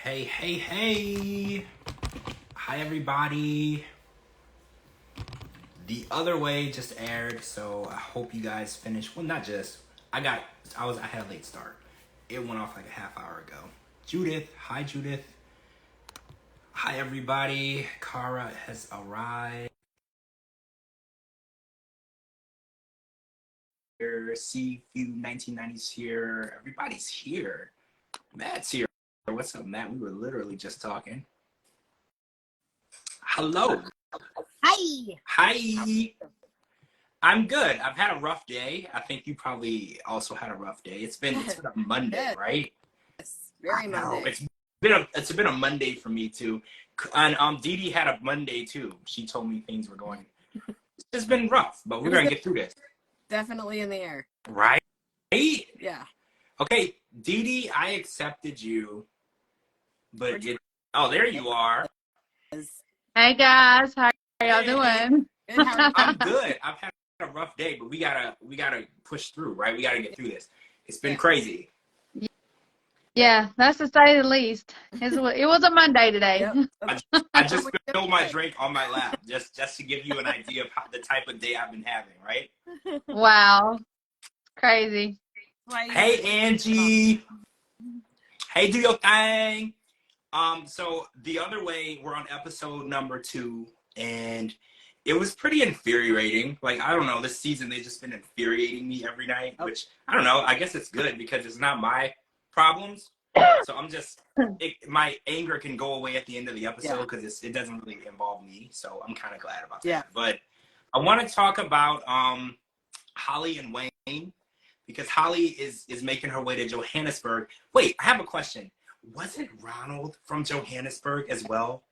Hey, hey, hey. Hi, everybody. The Other Way just aired, so I hope you guys finished. Well, not just. I had a late start. It went off like a half hour ago. Judith. Hi, Judith. Hi, everybody. Kara has arrived. See few 1990s here. Everybody's here. Matt's here. What's up, Matt? We were literally just talking. Hello. Hi. Hi. I'm good. I've had a rough day. I think you probably also had a rough day. It's been a Monday, right? Yes, very Monday. It's been a Monday for me too. And Dee Dee had a Monday too. She told me things were going. It's just been rough, but we're gonna get through this. Definitely in the air. Right? Yeah. Okay, Dee Dee, I accepted you, but there you are. Hey guys, how are y'all doing? Good, how are you? I'm good. I've had a rough day, but we gotta push through, right? We gotta get through this. It's been crazy. Yeah, that's to say the least. It was a Monday today. Yep. I just spilled my drink on my lap, just to give you an idea of the type of day I've been having, right? Wow, crazy. Hey Angie. Hey, do your thing. So The Other Way, we're on episode number 2, and it was pretty infuriating. Like, I don't know, this season they've just been infuriating me every night, which I don't know. I guess it's good because it's not my problems. So I'm just, my anger can go away at the end of the episode because it doesn't really involve me. So I'm kind of glad about that. Yeah. But I want to talk about Holly and Wayne, because Holly is making her way to Johannesburg. Wait, I have a question. Wasn't Ronald from Johannesburg as well?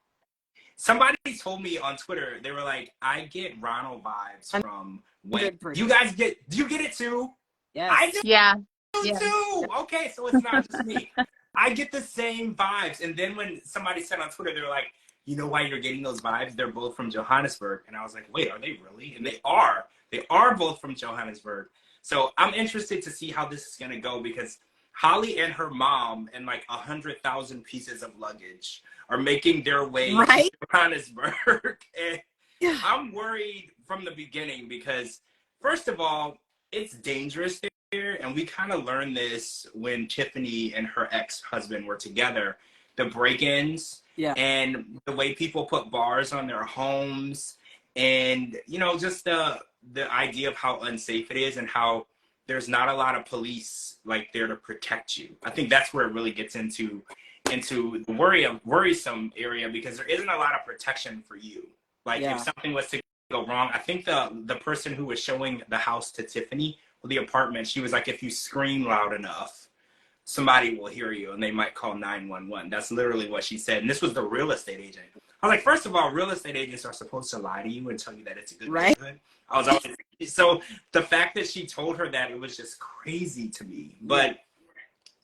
Somebody told me on Twitter, they were like, I get Ronald vibes from Wayne. Do you get it too? Yes. I do Yeah. too. Okay, so it's not just me. I get the same vibes. And then when somebody said on Twitter, they were like, you know why you're getting those vibes? They're both from Johannesburg. And I was like, wait, are they really? And they are. They are both from Johannesburg. So I'm interested to see how this is going to go, because Holly and her mom and like 100,000 pieces of luggage are making their way to Johannesburg. And I'm worried from the beginning because, first of all, it's dangerous there. And we kind of learned this when Tiffany and her ex-husband were together. The break-ins and the way people put bars on their homes, and, you know, just the idea of how unsafe it is and how there's not a lot of police like there to protect you. I think that's where it really gets into the worrisome area, because there isn't a lot of protection for you. Like if something was to go wrong, I think the person who was showing the house to Tiffany, or the apartment, she was like, if you scream loud enough, somebody will hear you and they might call 911. That's literally what she said. And this was the real estate agent. I was like, first of all, real estate agents are supposed to lie to you and tell you that it's a good neighborhood. I was always, so the fact that she told her that, it was just crazy to me. But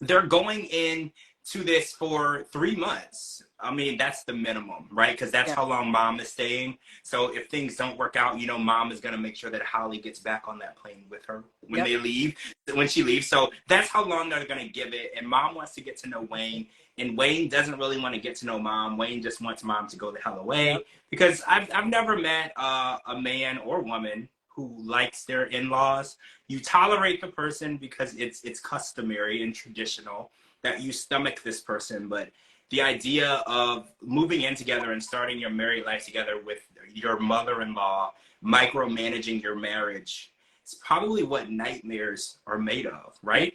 they're going in to this for 3 months. I mean, that's the minimum, right? Because that's how long mom is staying. So if things don't work out, you know, mom is going to make sure that Holly gets back on that plane with her when they leave, when she leaves. So that's how long they're going to give it. And mom wants to get to know Wayne. And Wayne doesn't really want to get to know mom. Wayne just wants mom to go the hell away. Because I've never met a man or woman who likes their in-laws. You tolerate the person because it's customary and traditional that you stomach this person, but the idea of moving in together and starting your married life together with your mother-in-law micromanaging your marriage, it's probably what nightmares are made of, right?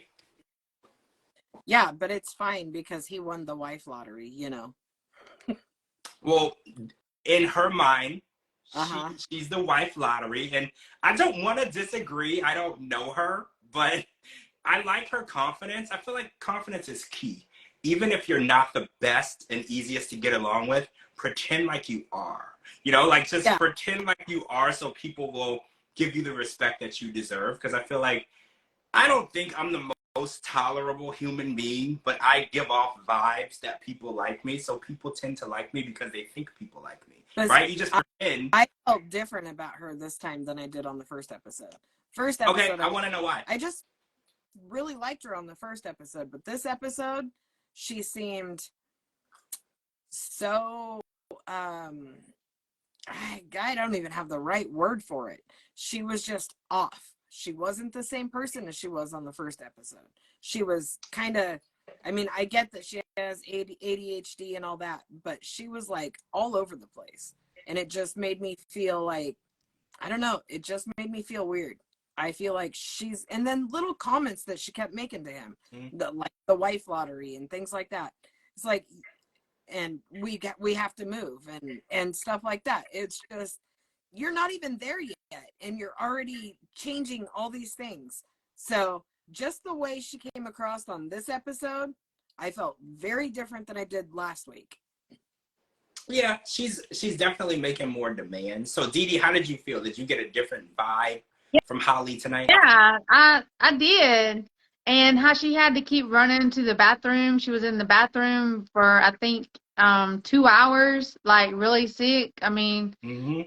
Yeah, but it's fine because he won the wife lottery, you know. Well, in her mind, she's the wife lottery, and I don't want to disagree. I don't know her, but I like her confidence. I feel like confidence is key. Even if you're not the best and easiest to get along with, pretend like you are. You know, like just pretend like you are, so people will give you the respect that you deserve. Because I feel like, I don't think I'm the most tolerable human being, but I give off vibes that people like me. So people tend to like me because they think people like me, right? You just pretend. I felt different about her this time than I did on the first episode. Okay, I want to know why. I just really liked her on the first episode, but this episode, she seemed so, I don't even have the right word for it. She was just off. She wasn't the same person as she was on the first episode. She was kind of, I mean, I get that she has ADHD and all that, but she was like all over the place. And it just made me feel like, I don't know, it just made me feel weird. I feel like she's, and then little comments that she kept making to him, like the wife lottery and things like that. It's like, and we have to move and stuff like that. It's just, you're not even there yet and you're already changing all these things. So just the way she came across on this episode, I felt very different than I did last week. Yeah, she's definitely making more demands. So Dee Dee, how did you feel? Did you get a different vibe from Holly tonight? Yeah, I did. And how she had to keep running to the bathroom. She was in the bathroom for, I think, 2 hours, like really sick. I mean,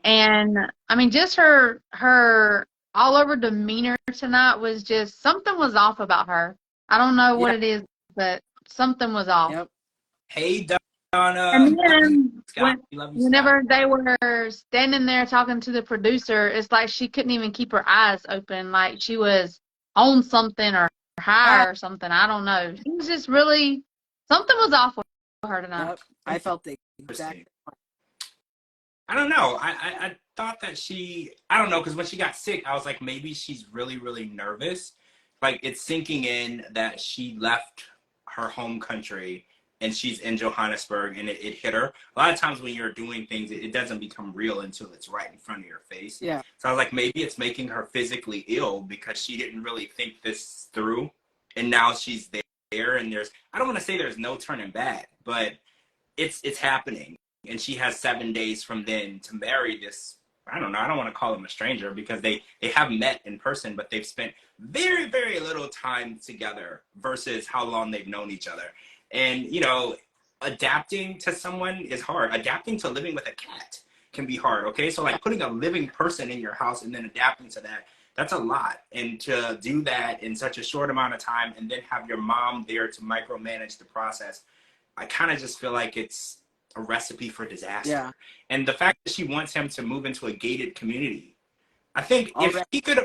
and I mean, just her all over demeanor tonight was just, something was off about her. I don't know what it is, but something was off. Yep. Hey, Donna. And then whenever they were standing there talking to the producer, it's like she couldn't even keep her eyes open, like she was on something or high or something. I don't know. It was just really, something was off with her tonight. Yep. I felt the exact. I don't know. I thought that I don't know, because when she got sick, I was like, maybe she's really, really nervous. Like, it's sinking in that she left her home country and she's in Johannesburg, and it hit her. A lot of times when you're doing things, it doesn't become real until it's right in front of your face. Yeah. So I was like, maybe it's making her physically ill because she didn't really think this through. And now she's there, and I don't want to say there's no turning back, but it's happening. And she has 7 days from then to marry this, I don't know, I don't want to call him a stranger because they have met in person, but they've spent very, very little time together versus how long they've known each other. And, you know, adapting to someone is hard. Adapting to living with a cat can be hard, okay? So, like, putting a living person in your house and then adapting to that, that's a lot. And to do that in such a short amount of time and then have your mom there to micromanage the process, I kind of just feel like it's a recipe for disaster. Yeah. And the fact that she wants him to move into a gated community, I think if he could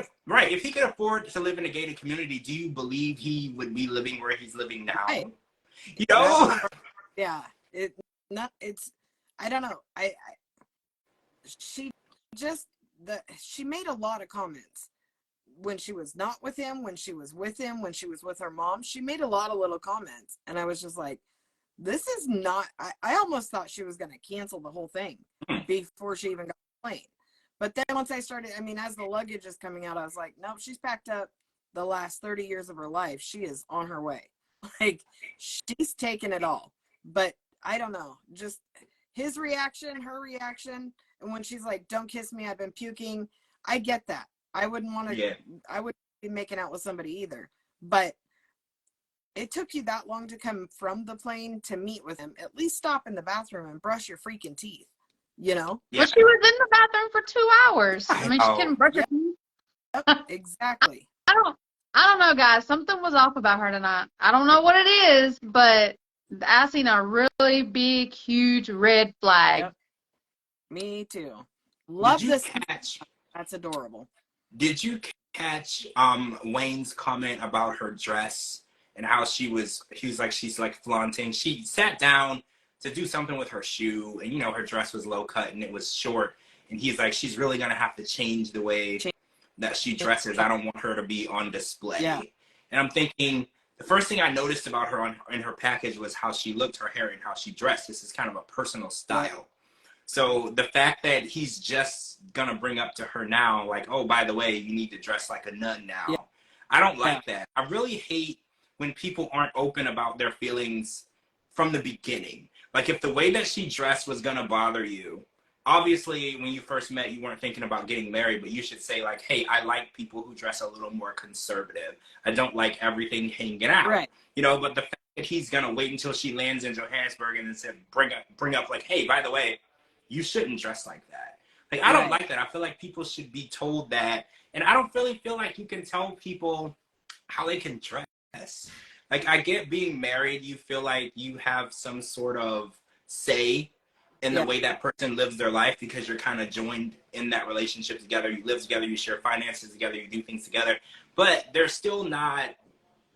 afford to live in a gated community, do you believe he would be living where he's living now? Right. You know? Yeah. I don't know. She made a lot of comments when she was not with him, when she was with him, when she was with her mom. She made a lot of little comments, and I was just like, this is not, I almost thought she was going to cancel the whole thing before she even got on the plane. But then once I started, I mean, as the luggage is coming out, I was like, nope, she's packed up the last 30 years of her life. She is on her way. Like, she's taken it all. But I don't know, just his reaction, her reaction. And when she's like, don't kiss me, I've been puking. I get that. I wouldn't want to, I wouldn't be making out with somebody either. But it took you that long to come from the plane to meet with him. At least stop in the bathroom and brush your freaking teeth, you know? Yeah. Well, she was in the bathroom for 2 hours. I mean, she couldn't brush her teeth. Yep, exactly. I don't know, guys. Something was off about her tonight. I don't know what it is, but I seen a really big, huge red flag. Yep. Me too. Love this. That's adorable. Did you catch Wayne's comment about her dress and how he was like, she's like flaunting? She sat down to do something with her shoe, and, you know, her dress was low cut and it was short. And he's like, she's really going to have to change the way that she dresses. I don't want her to be on display. Yeah. And I'm thinking, the first thing I noticed about her in her package was how she looked, her hair, and how she dressed. This is kind of a personal style. So the fact that he's just going to bring up to her now, like, oh, by the way, you need to dress like a nun now. Yeah. I don't like that. I really hate when people aren't open about their feelings from the beginning. Like, if the way that she dressed was going to bother you, obviously, when you first met, you weren't thinking about getting married, but you should say, like, hey, I like people who dress a little more conservative. I don't like everything hanging out. Right. You know, but the fact that he's going to wait until she lands in Johannesburg and then said, bring up, like, hey, by the way, you shouldn't dress like that. Like, I don't like that. I feel like people should be told that. And I don't really feel like you can tell people how they can dress. Like, I get being married, you feel like you have some sort of say in the Yeah. way that person lives their life, because you're kind of joined in that relationship together. You live together, you share finances together, you do things together, but they're still not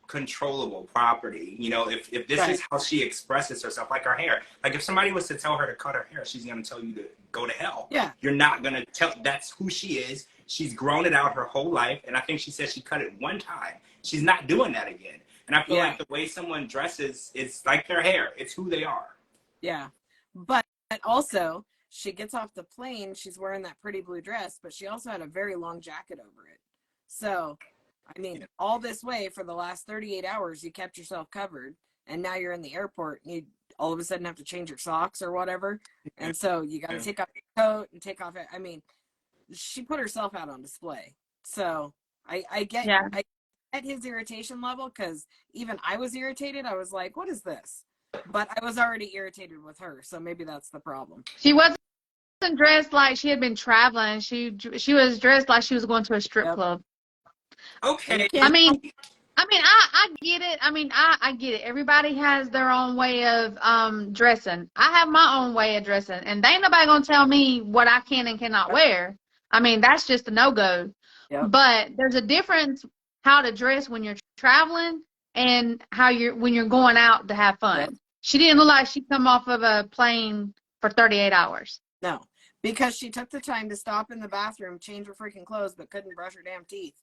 controllable property. You know, if this Right. is how she expresses herself, like her hair. Like if somebody was to tell her to cut her hair, she's gonna tell you to go to hell. Yeah. You're not gonna tell. That's who she is. She's grown it out her whole life, and I think she said she cut it one time. She's not doing that again. And I feel Yeah. like the way someone dresses is like their hair. It's who they are. Yeah. But also, she gets off the plane, she's wearing that pretty blue dress, but she also had a very long jacket over it. So, I mean, all this way for the last 38 hours, you kept yourself covered, and now you're in the airport, and you all of a sudden have to change your socks or whatever. And so you got to take off your coat and take off it. I mean, she put herself out on display. So I get his irritation level, because even I was irritated. I was like, what is this? But I was already irritated with her, so maybe that's the problem. She wasn't dressed like she had been traveling. She was dressed like she was going to a strip club. Okay. I mean, I get it. I mean, I get it. Everybody has their own way of dressing. I have my own way of dressing, and they ain't nobody gonna tell me what I can and cannot wear. I mean, that's just a no-go. Yep. But there's a difference how to dress when you're traveling and when you're going out to have fun. Yep. She didn't look like she come off of a plane for 38 hours. No, because she took the time to stop in the bathroom, change her freaking clothes, but couldn't brush her damn teeth.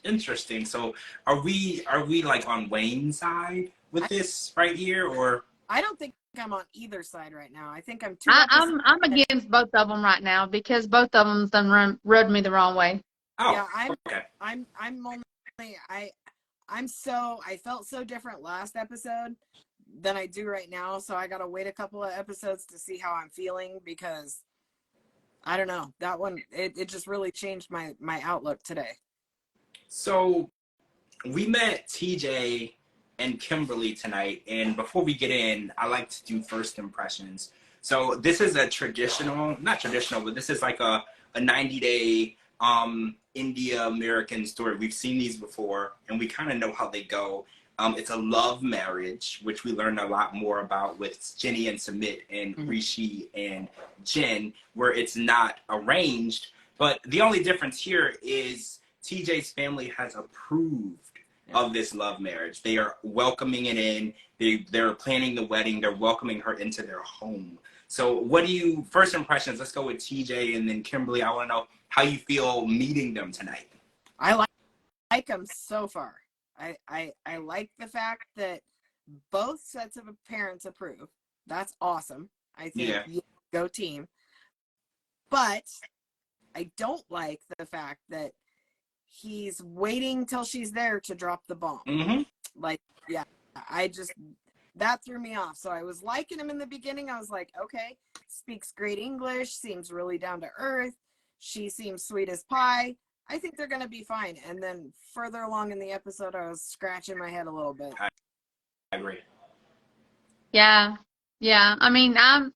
Interesting. So are we like on Wayne's side with this right here, or? I don't think I'm on either side right now. I think I'm I'm against both of them right now, because both of them done rubbed me the wrong way. Oh, yeah, okay. I felt so different last episode than I do right now, so I gotta wait a couple of episodes to see how I'm feeling, because I don't know, that one it just really changed my outlook today. So we met TJ and Kimberly tonight, and before we get in, I like to do first impressions. So this is a not traditional, but this is like a 90-day India American story. We've seen these before, and we kind of know how they go. It's a love marriage, which we learned a lot more about with Jenny and Sumit and Rishi and Jen, where it's not arranged. But the only difference here is TJ's family has approved of this love marriage. They are welcoming it in. They're planning the wedding. They're welcoming her into their home. So what do you, first impressions, let's go with TJ and then Kimberly. I want to know how you feel meeting them tonight. I like them so far. I like the fact that both sets of parents approve. That's awesome. I think go team. But I don't like the fact that he's waiting till she's there to drop the bomb. Like, yeah, that threw me off. So I was liking him in the beginning. I was like, okay, speaks great English, seems really down to earth. She seems sweet as pie. I think they're going to be fine. And then further along in the episode, I was scratching my head a little bit. I agree. Yeah. I mean, I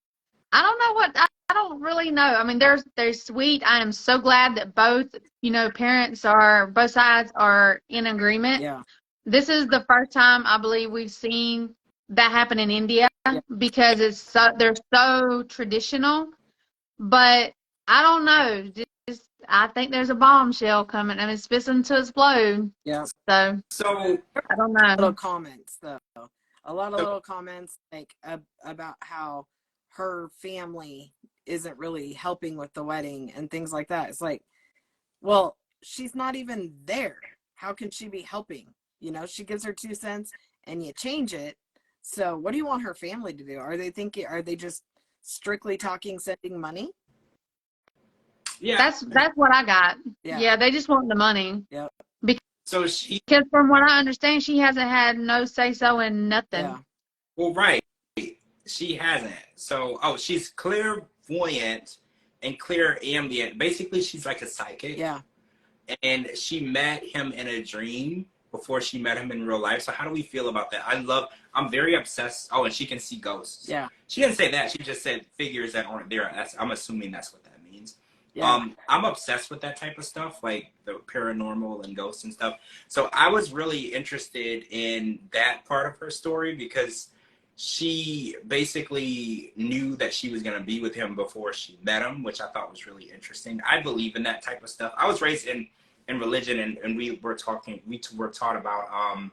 don't know what, I don't really know. I mean, they're sweet. I am so glad that both, both sides are in agreement. Yeah. This is the first time I believe we've seen that happen in India, because they're so traditional. But I don't know. I think there's a bombshell coming, and it's fixing to explode. Yeah. So I don't know. Little comments though. A lot of little comments like about how her family isn't really helping with the wedding and things like that. It's like, well, she's not even there. How can she be helping? She gives her 2 cents and you change it. So what do you want her family to do? Are they just strictly talking sending money? Yeah. That's what I got. Yeah, they just want the money. Yep. Because from what I understand, she hasn't had no say-so in nothing. Yeah. Well, right. She hasn't. So, she's clairvoyant and clairambient. Basically, she's like a psychic. Yeah. And she met him in a dream before she met him in real life. So how do we feel about that? I'm very obsessed. Oh, and she can see ghosts. Yeah. She didn't say that. She just said figures that aren't there. I'm assuming that's what that means. Yeah. I'm obsessed with that type of stuff, like the paranormal and ghosts and stuff. So I was really interested in that part of her story, because she basically knew that she was going to be with him before she met him, which I thought was really interesting. I believe in that type of stuff. I was raised in religion, and we were taught about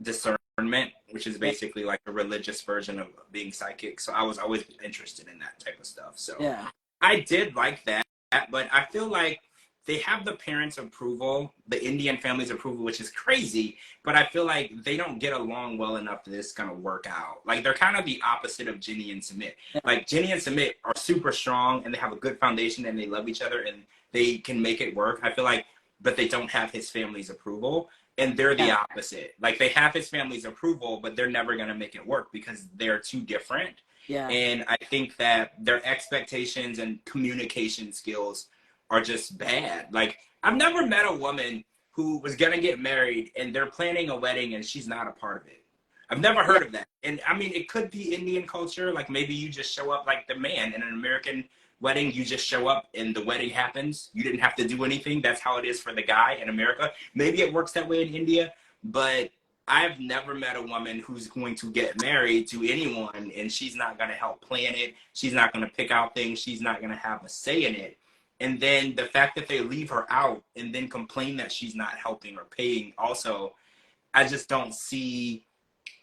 discernment, which is basically like a religious version of being psychic. So I was always interested in that type of stuff. So Yeah. I did like that, but I feel like they have the parents' approval, the Indian family's approval, which is crazy, but I feel like they don't get along well enough that it's gonna work out. Like, they're kind of the opposite of Ginny and Sumit. Yeah. Like, Ginny and Sumit are super strong and they have a good foundation and they love each other and they can make it work. I feel like, but they don't have his family's approval, and they're the opposite. Like, they have his family's approval, but they're never gonna make it work because they're too different. Yeah. And I think that their expectations and communication skills are just bad. Like, I've never met a woman who was gonna get married and they're planning a wedding and she's not a part of it. I've never heard of that. And I mean, it could be Indian culture. Like, maybe you just show up like the man in an American wedding. You just show up and the wedding happens. You didn't have to do anything. That's how it is for the guy in America. Maybe it works that way in India, but I've never met a woman who's going to get married to anyone and she's not going to help plan it. She's not going to pick out things. She's not going to have a say in it. And then the fact that they leave her out and then complain that she's not helping or paying also, I just don't see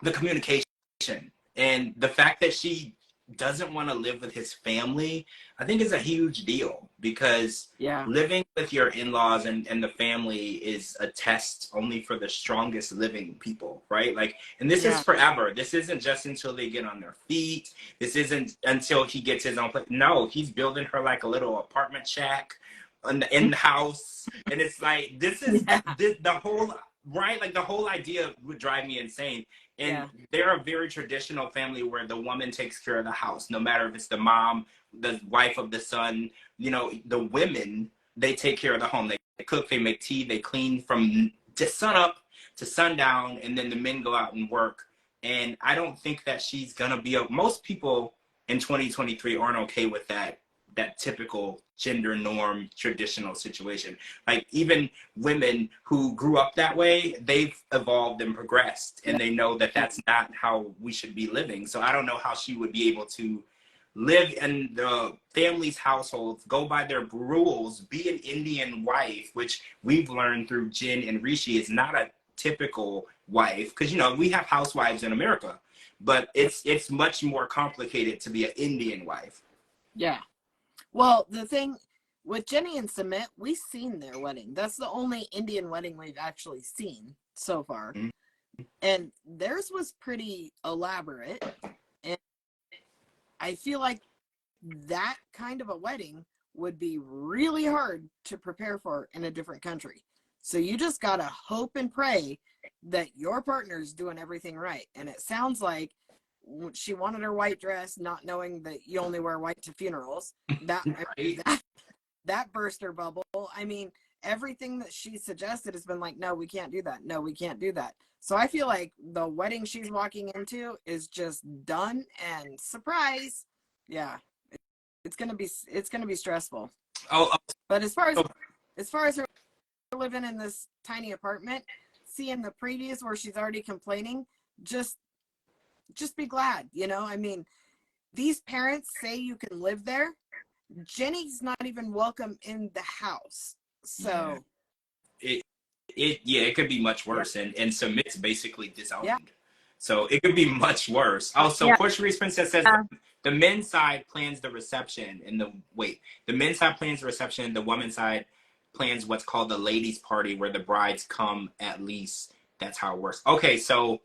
the communication. And the fact that she doesn't want to live with his family, I think is a huge deal, because living with your in-laws and the family is a test only for the strongest living people, right? Like, and this is forever. This isn't just until they get on their feet. This isn't until he gets his own place. No, he's building her like a little apartment shack in the house. And it's like, this is the whole, right? Like, the whole idea would drive me insane. And they're a very traditional family where the woman takes care of the house, no matter if it's the mom, the wife of the son. You know, the women, they take care of the home. They cook, they make tea, they clean from sun up to sundown, and then the men go out and work. And I don't think that she's gonna be most people in 2023 aren't okay with that typical gender norm traditional situation. Like, even women who grew up that way, they've evolved and progressed, and they know that that's not how we should be living. So I don't know how she would be able to live in the family's household, go by their rules, be an Indian wife, which we've learned through Jin and Rishi is not a typical wife, because, you know, we have housewives in America, but it's much more complicated to be an Indian wife. Yeah. Well, the thing with Jenny and Sumit, we've seen their wedding. That's the only Indian wedding we've actually seen so far. Mm-hmm. And theirs was pretty elaborate. And I feel like that kind of a wedding would be really hard to prepare for in a different country. So you just got to hope and pray that your partner's doing everything right. And it sounds like she wanted her white dress, not knowing that you only wear white to funerals. That burst her bubble. I mean, everything that she suggested has been like, no, we can't do that. No, we can't do that. So I feel like the wedding she's walking into is just done, and surprise. Yeah. It's gonna be stressful. But as far as her living in this tiny apartment, seeing the previews where she's already complaining, just be glad, you know. I mean, these parents say you can live there. Jenny's not even welcome in the house. So it could be much worse. And Sumit's basically disowned. So it could be much worse. Also, Portuguese Princess says the men's side plans the reception, and the men's side plans the reception, and the women's side plans what's called the ladies' party, where the brides come at least. That's how it works. Okay, so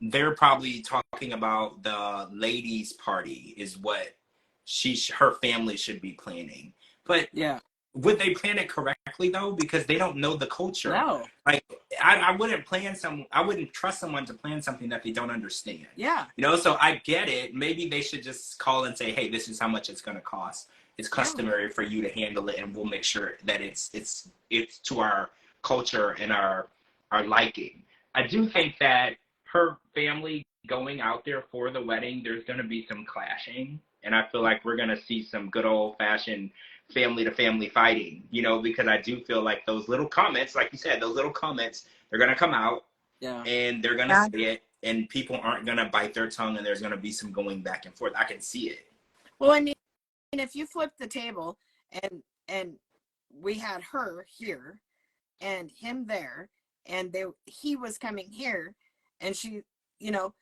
they're probably talking about the ladies' party is what her family should be planning. But would they plan it correctly though? Because they don't know the culture. No. Like, I wouldn't trust someone to plan something that they don't understand. Yeah. You know, so I get it. Maybe they should just call and say, hey, this is how much it's gonna cost. It's customary for you to handle it, and we'll make sure that it's to our culture and our liking. I do think that her family going out there for the wedding, there's going to be some clashing. And I feel like we're going to see some good old-fashioned family-to-family fighting, you know, because I do feel like those little comments, like you said, those little comments, they're going to come out and they're going to say it. and people aren't going to bite their tongue, and there's going to be some going back and forth. I can see it. Well, I mean, if you flip the table and we had her here and him there, and he was coming here, and she, you know,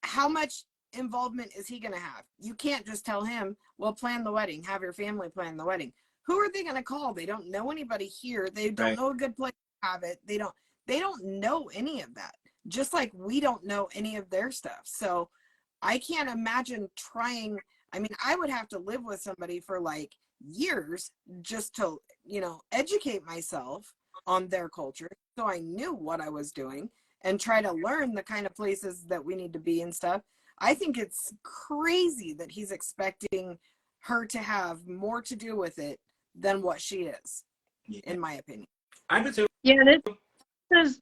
how much involvement is he going to have? You can't just tell him, well, plan the wedding, have your family plan the wedding. Who are they going to call? They don't know anybody here. They don't know a good place to have it. They don't know any of that. Just like we don't know any of their stuff. So I can't imagine trying. I mean, I would have to live with somebody for like years just to, you know, educate myself on their culture so I knew what I was doing and try to learn the kind of places that we need to be and stuff. I think it's crazy that he's expecting her to have more to do with it than what she is, in my opinion. I do too. Yeah,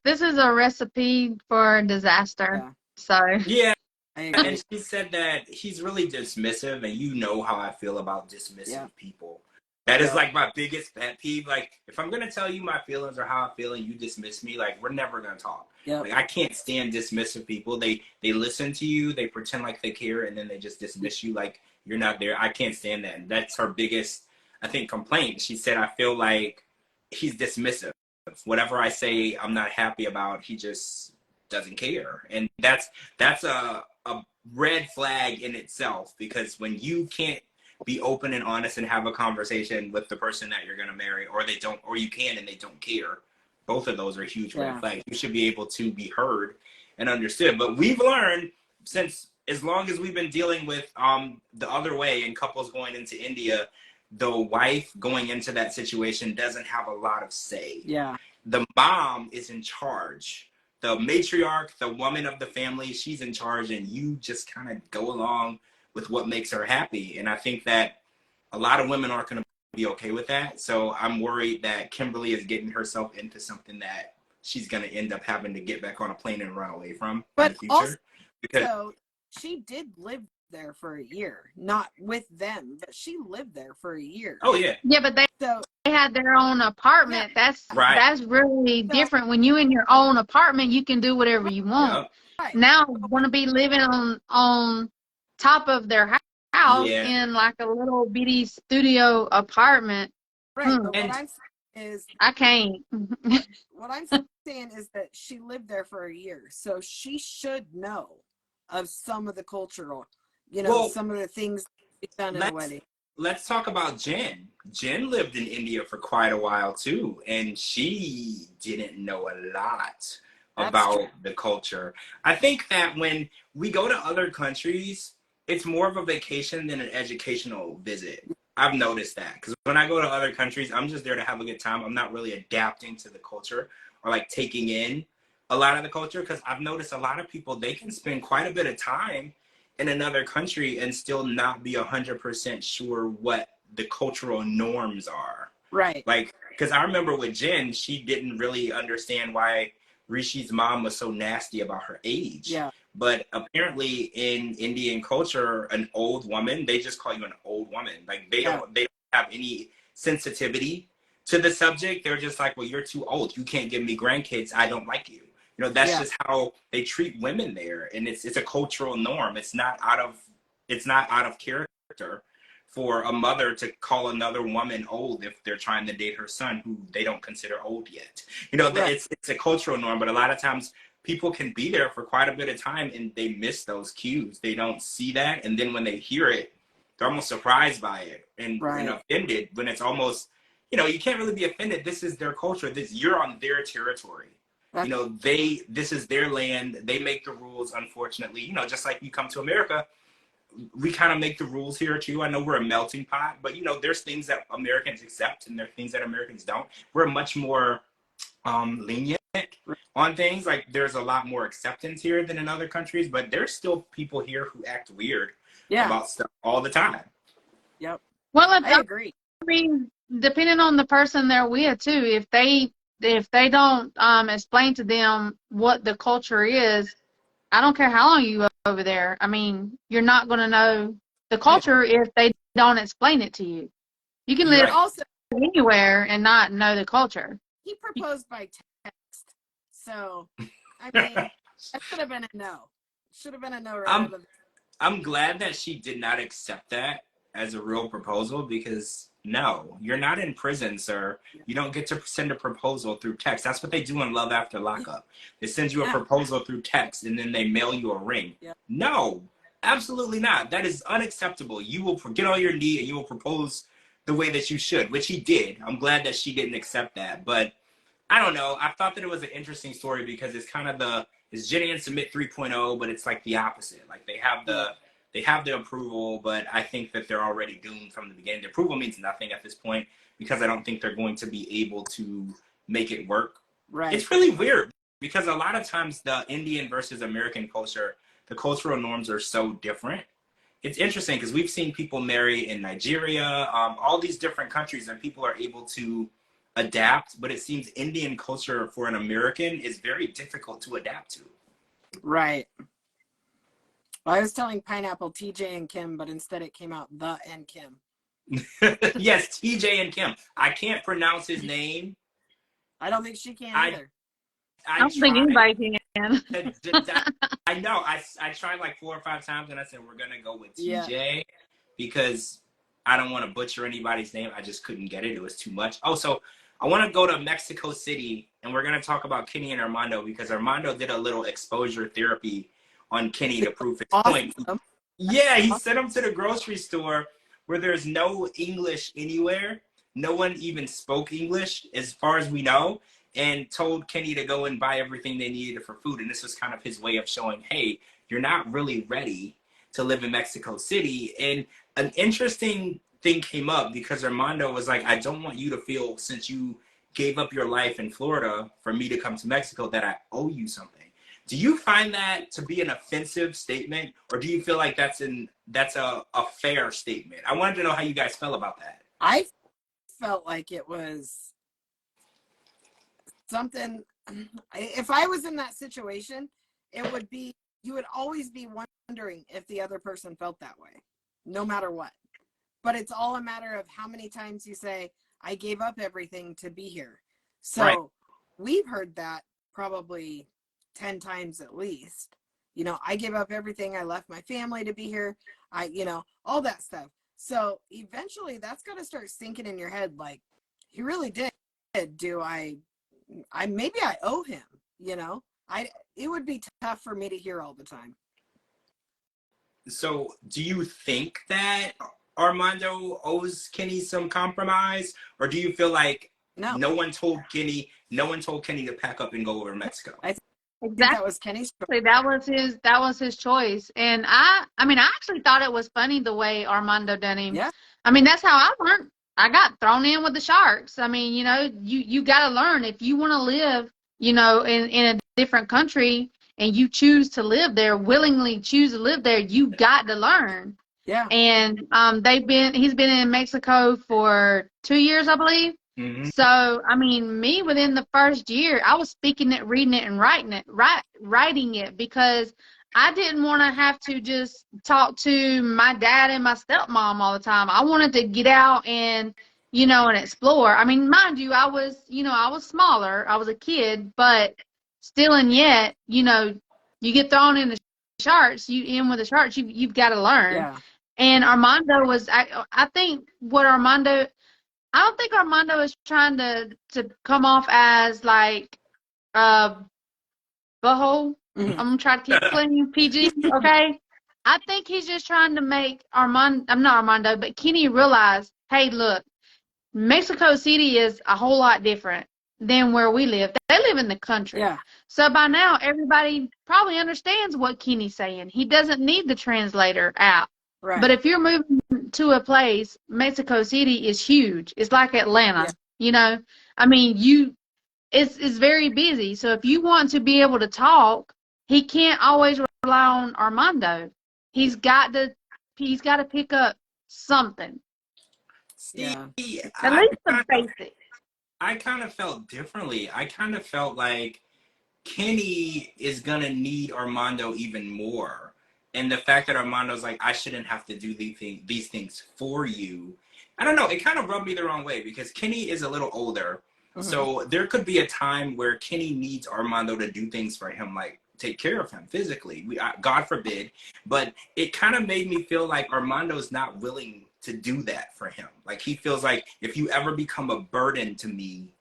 this is a recipe for disaster. Yeah. So Yeah. I agree. And she said that he's really dismissive, and you know how I feel about dismissive people. That is like my biggest pet peeve. Like, if I'm going to tell you my feelings or how I feel and you dismiss me, like, we're never going to talk. Like, I can't stand dismissive people. They listen to you, they pretend like they care, and then they just dismiss you like you're not there. I can't stand that. And that's her biggest, I think, complaint. She said, I feel like he's dismissive. Whatever I say I'm not happy about, he just doesn't care. And that's a red flag in itself, because when you can't be open and honest and have a conversation with the person that you're going to marry, or they don't, or you can and they don't care, both of those are huge red flags. You should be able to be heard and understood. But we've learned, since as long as we've been dealing with the other way and couples going into India, the wife going into that situation doesn't have a lot of say. The mom is in charge. The matriarch, the woman of the family, she's in charge, and you just kind of go along with what makes her happy. And I think that a lot of women aren't going to be okay with that. So I'm worried that Kimberly is getting herself into something that she's going to end up having to get back on a plane and run away from in the future. Also, she did live there for a year, not with them, but she lived there for a year. Oh yeah. Yeah, but they had their own apartment. That's really different. When you in your own apartment, you can do whatever you want. Now want to be living on top of their house in like a little bitty studio apartment. But what I'm saying is, I can't. What I'm saying is that she lived there for a year, so she should know of some of the cultural, you know, some of the things done in a wedding. Let's talk about Jen. Jen lived in India for quite a while too, and she didn't know a lot about the culture. I think that when we go to other countries, it's more of a vacation than an educational visit. I've noticed that, because when I go to other countries, I'm just there to have a good time. I'm not really adapting to the culture or like taking in a lot of the culture, because I've noticed a lot of people, they can spend quite a bit of time in another country and still not be 100% sure what the cultural norms are. Like, because I remember with Jen, she didn't really understand why Rishi's mom was so nasty about her age. But apparently in Indian culture, an old woman, they just call you an old woman. Like, they don't have any sensitivity to the subject. They're just like, well, you're too old. You can't give me grandkids. I don't like you. You know, that's just how they treat women there. And it's a cultural norm. It's not out of character for a mother to call another woman old if they're trying to date her son, who they don't consider old yet. You know, it's a cultural norm, but a lot of times people can be there for quite a bit of time and they miss those cues. They don't see that. And then when they hear it, they're almost surprised by it and offended, when it's almost, you know, you can't really be offended. This is their culture. You're on their territory. You know, this is their land. They make the rules, unfortunately. You know, just like you come to America, we kind of make the rules here too. I know we're a melting pot, but you know, there's things that Americans accept and there are things that Americans don't. We're much more lenient on things. Like, there's a lot more acceptance here than in other countries, but there's still people here who act weird about stuff all the time. Well, I agree. I mean, depending on the person they're with too, if they don't explain to them what the culture is, I don't care how long you over there. I mean, you're not going to know the culture if they don't explain it to you. You can live anywhere and not know the culture. He proposed by text, so I mean, That should have been a no. Should have been a no right I'm out of the I'm glad that she did not accept that as a real proposal, because no, you're not in prison, sir. You don't get to send a proposal through text. That's what they do in Love After Lockup. They send you a Yeah. proposal through text and then they mail you a ring. Yeah. No, absolutely not. That is unacceptable. You will get on your knee and you will propose the way that you should, which he did. I'm glad that she didn't accept that. But I don't know. I thought that it was an interesting story because it's kind of it's Jenny and Submit 3.0, but it's like the opposite. Like they have the approval, but I think that they're already doomed from the beginning. The approval means nothing at this point because I don't think they're going to be able to make it work. right. It's really weird because a lot of times the Indian versus American culture, the cultural norms are so different. It's interesting because we've seen people marry in Nigeria, all these different countries, and people are able to adapt, but it seems Indian culture for an American is very difficult to adapt to. Right. Well, I was telling Pineapple TJ and Kim, but instead it came out the and Kim. Yes, TJ and Kim. I can't pronounce his name. I don't think she can either. I don't think anybody can. I know. I tried like 4 or 5 times and I said, we're going to go with TJ because I don't want to butcher anybody's name. I just couldn't get it. It was too much. Oh, so I want to go to Mexico City and we're going to talk about Kenny and Armando because Armando did a little exposure therapy on Kenny to prove his point. Yeah, he sent him to the grocery store where there's no English anywhere. No one even spoke English as far as we know, and told Kenny to go and buy everything they needed for food. And this was kind of his way of showing, hey, you're not really ready to live in Mexico City. And an interesting thing came up because Armando was like, I don't want you to feel, since you gave up your life in Florida for me to come to Mexico, that I owe you something. Do you find that to be an offensive statement, or do you feel like that's a fair statement? I wanted to know how you guys felt about that. I felt like it was something. If I was in that situation, it would be, you would always be wondering if the other person felt that way, no matter what. But it's all a matter of how many times you say, I gave up everything to be here. So we've heard that probably 10 times at least. You know, I gave up everything. I left my family to be here. All that stuff. So eventually that's got to start sinking in your head. Like, he really did. Maybe I owe him, it would be tough for me to hear all the time. So do you think that Armando owes Kenny some compromise, or do you feel like no one told Kenny to pack up and go over to Mexico? I think that was Kenny's choice. That was his choice. And I actually thought it was funny the way Armando done him. Yeah. I mean, that's how I learned. I got thrown in with the sharks. I mean, you got to learn if you want to live, in a different country and you choose to live there, willingly choose to live there, you got to learn. Yeah. And he's been in Mexico for 2 years, I believe. Mm-hmm. So, I mean, me within the first year, I was speaking it, reading it, and writing it because I didn't want to have to just talk to my dad and my stepmom all the time. I wanted to get out and, and explore. I mean, mind you, I was smaller. I was a kid, but still and yet, you get thrown in the sharks, you've got to learn. Yeah. And Armando was, I don't think Armando is trying to come off as like butthole. Mm-hmm. I'm gonna try to keep playing PG, okay? I think he's just trying to make Kenny realize, hey, look, Mexico City is a whole lot different than where we live. They live in the country. Yeah. So by now everybody probably understands what Kenny's saying. He doesn't need the translator out. Right. But if you're moving to a place, Mexico City is huge. It's like Atlanta, I mean, it's very busy. So if you want to be able to talk, he can't always rely on Armando. He's got to pick up something. Yeah. At least the basics. I kind of felt differently. I kind of felt like Kenny is going to need Armando even more. And the fact that Armando's like, I shouldn't have to do these things for you. I don't know. It kind of rubbed me the wrong way because Kenny is a little older. Mm-hmm. So there could be a time where Kenny needs Armando to do things for him, like take care of him physically. God forbid. But it kind of made me feel like Armando's not willing to do that for him. Like, he feels like, if you ever become a burden to me,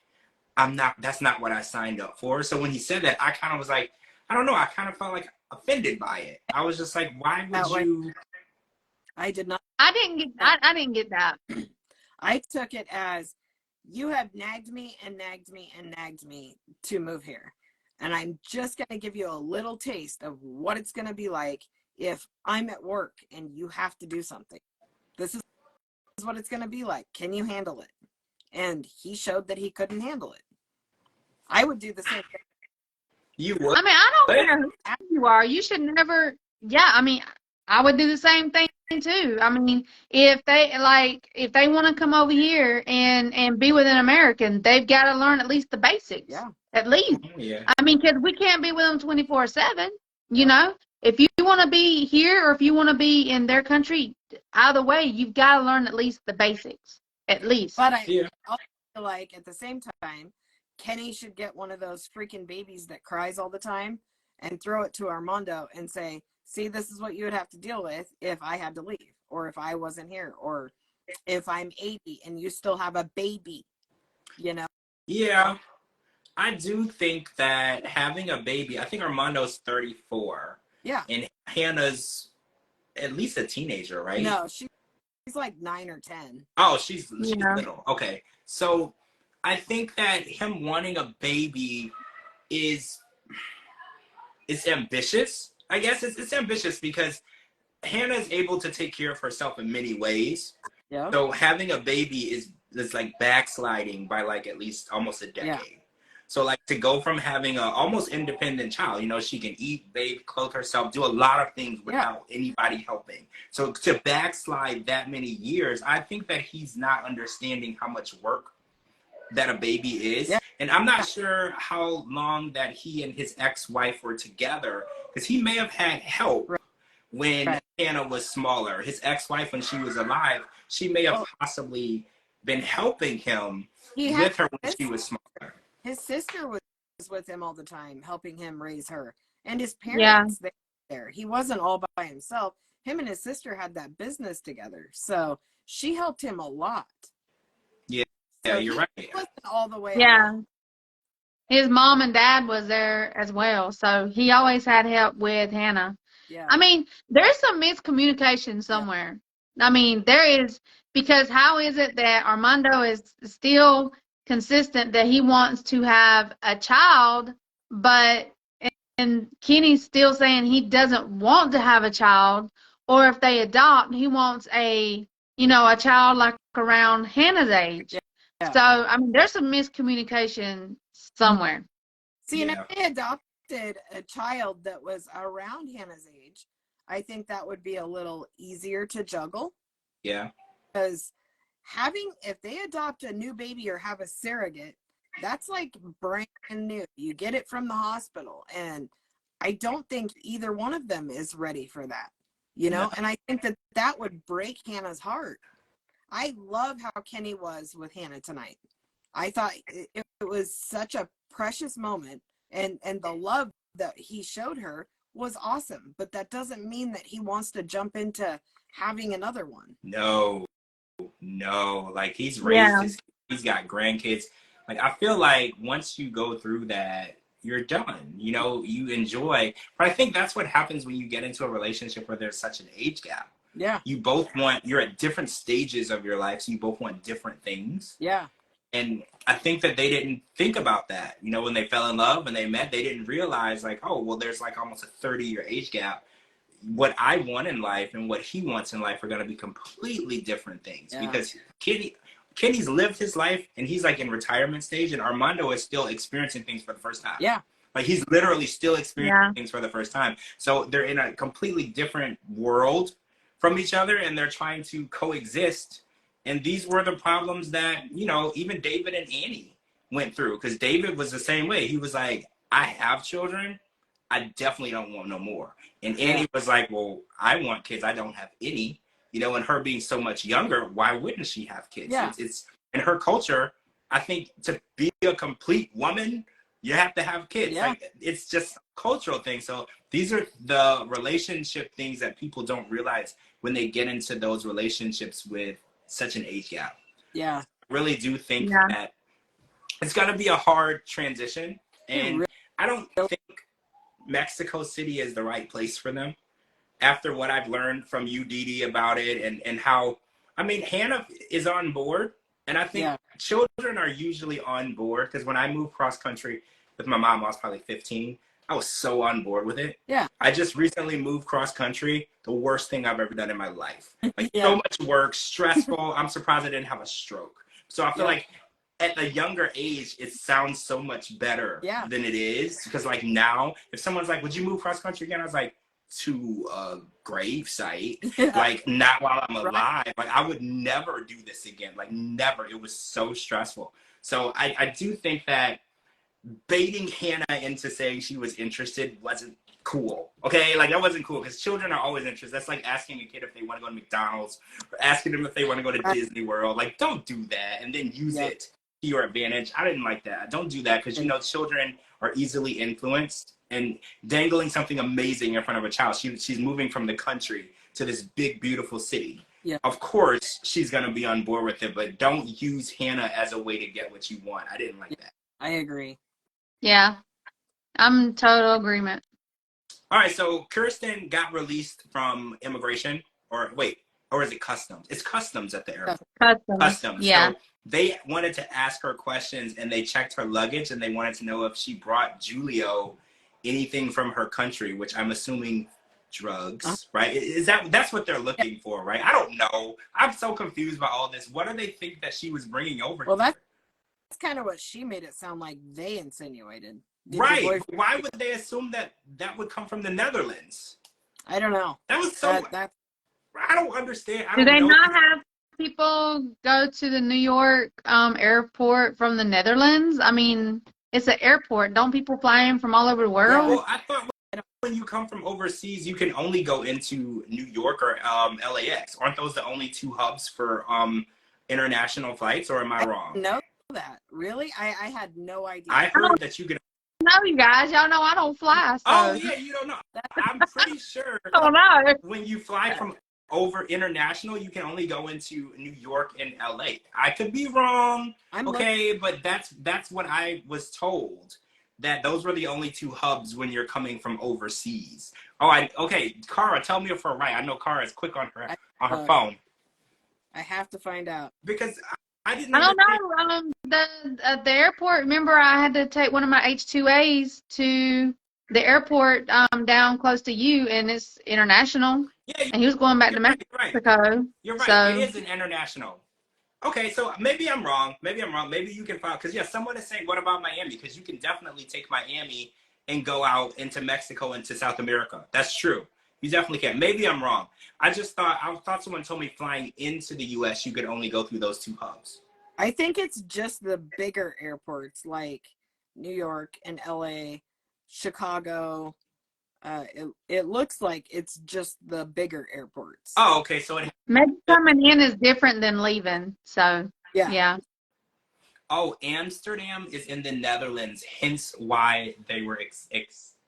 that's not what I signed up for. So when he said that, I kind of was like, I don't know, I kind of felt like offended by it. I was just like, why would you? I did not. I didn't get that. I took it as, you have nagged me and nagged me and nagged me to move here. And I'm just going to give you a little taste of what it's going to be like if I'm at work and you have to do something. This is what it's going to be like. Can you handle it? And he showed that he couldn't handle it. I would do the same thing. You would? I mean, I don't care who you are. You should never. Yeah, I mean, I would do the same thing too. I mean, if they want to come over here and be with an American, they've got to learn at least the basics. Yeah. At least. Yeah. I mean, because we can't be with them 24/7. You know, if you want to be here or if you want to be in their country, either way, you've got to learn at least the basics. At least. But I also feel like at the same time, Kenny should get one of those freaking babies that cries all the time and throw it to Armando and say, see, this is what you would have to deal with if I had to leave, or if I wasn't here, or if I'm 80 and you still have a baby, you know? Yeah. I do think that having a baby, I think Armando's 34. Yeah. And Hannah's at least a teenager, right? No, she's like 9 or 10. Oh, she's little. Okay. So I think that him wanting a baby is ambitious. I guess it's ambitious because Hannah is able to take care of herself in many ways. Yeah. So having a baby is like backsliding by like at least almost a decade. Yeah. So like to go from having a almost independent child, you know, she can eat, bathe, clothe herself, do a lot of things without anybody helping. So to backslide that many years, I think that he's not understanding how much work that a baby is. Yeah. And I'm not sure how long that he and his ex-wife were together, because he may have had help when Hannah was smaller. His ex-wife, when she was alive, she may have possibly been helping him with her when she was smaller. His sister was with him all the time, helping him raise her. And his parents there. He wasn't all by himself. Him and his sister had that business together. So she helped him a lot. Yeah, so you're right. He wasn't all the way along. His mom and dad was there as well. So he always had help with Hannah. Yeah. I mean, there's some miscommunication somewhere. Yeah. I mean, there is, because how is it that Armando is still consistent that he wants to have a child, but and Kenny's still saying he doesn't want to have a child, or if they adopt, he wants a child like around Hannah's age. Yeah. So I mean, there's some miscommunication somewhere. See, and if they adopted a child that was around Hannah's age, I think that would be a little easier to juggle. Yeah. Because if they adopt a new baby or have a surrogate, that's like brand new. You get it from the hospital. And I don't think either one of them is ready for that, No. And I think that would break Hannah's heart. I love how Kenny was with Hannah tonight. I thought it was such a precious moment, and the love that he showed her was awesome. But that doesn't mean that he wants to jump into having another one. No, like he's raised he's got grandkids. Like I feel like once you go through that, you're done. You enjoy. But I think that's what happens when you get into a relationship where there's such an age gap. Yeah. You're at different stages of your life, so you both want different things. Yeah. And I think that they didn't think about that. When they fell in love and they met, they didn't realize like, oh, well, there's like almost a 30-year age gap. What I want in life and what he wants in life are going to be completely different things. Yeah. Because Kenny's lived his life and he's like in retirement stage, and Armando is still experiencing things for the first time. Yeah. Like he's literally still experiencing things for the first time. So they're in a completely different world from each other, and they're trying to coexist. And these were the problems that, even David and Annie went through, because David was the same way. He was like, I have children. I definitely don't want no more. And Annie was like, well, I want kids. I don't have any, and her being so much younger, why wouldn't she have kids? Yeah. It's in her culture. I think to be a complete woman You have to have kids. Yeah. Like, it's just a cultural thing. So these are the relationship things that people don't realize when they get into those relationships with such an age gap. Yeah. I really do think Yeah. that it's going to be a hard transition. And I don't think Mexico City is the right place for them. After what I've learned from you, Dee, about it, and how, I mean, Hannah is on board. And I think children are usually on board, because when I moved cross country with my mom, I was probably 15. I was so on board with it. Yeah. I just recently moved cross country. The worst thing I've ever done in my life. Like, so much work, stressful. I'm surprised I didn't have a stroke. So I feel like at a younger age, it sounds so much better than it is. Because like now, if someone's like, would you move cross country again? I was like, to a grave site, like not while I'm alive. Like I would never do this again. Like never. It was so stressful. So I do think that baiting Hannah into saying she was interested wasn't cool. Okay, like that wasn't cool, because children are always interested. That's like asking a kid if they want to go to McDonald's or asking them if they want to go to Disney World. Like don't do that and then use it to your advantage. I didn't like that. Don't do that, because you know children are easily influenced. And dangling something amazing in front of a child. She's moving from the country to this big, beautiful city. Yeah. Of course, she's going to be on board with it, but don't use Hannah as a way to get what you want. I didn't like that. I agree. Yeah, I'm in total agreement. All right, so Kirsten got released from immigration, or is it customs? It's customs at the airport. Customs. Yeah. So they wanted to ask her questions, and they checked her luggage, and they wanted to know if she brought Julio anything from her country, which I'm assuming drugs, right? That's what they're looking for, right? I don't know. I'm so confused by all this. What do they think that she was bringing over? Well, that's kind of what she made it sound like they insinuated. Right. Why would they assume that that would come from the Netherlands? I don't know. That was so... I don't understand. Do they not have people go to the New York airport from the Netherlands? I mean... It's an airport. Don't people fly in from all over the world? Yeah, well, I thought when you come from overseas, you can only go into New York or LAX. Aren't those the only two hubs for international flights, or am I wrong? No, that. Really? I had no idea. I heard that you could... No, you guys. Y'all know I don't fly. So. Oh, yeah, you don't know. I'm pretty sure I don't know. When you fly from over international, you can only go into New York and LA. I could be wrong, but that's what I was told, that those were the only two hubs when you're coming from overseas. Cara, tell me if we're right. I know Cara is quick on her phone. I have to find out, because I didn't. I don't know. At the airport, remember I had to take one of my H2As to the airport down close to you, and it's international. Yeah, and he was going back to Mexico. Right. You're right. So, it is an international. Okay, so maybe I'm wrong. Maybe you can file, because someone is saying, what about Miami? Because you can definitely take Miami and go out into Mexico, into South America. That's true. You definitely can. Maybe I'm wrong. I thought someone told me flying into the U.S. you could only go through those two hubs. I think it's just the bigger airports like New York and L.A., Chicago. It looks like it's just the bigger airports. Oh, okay. So maybe coming in is different than leaving. So yeah. Oh, Amsterdam is in the Netherlands, hence why they were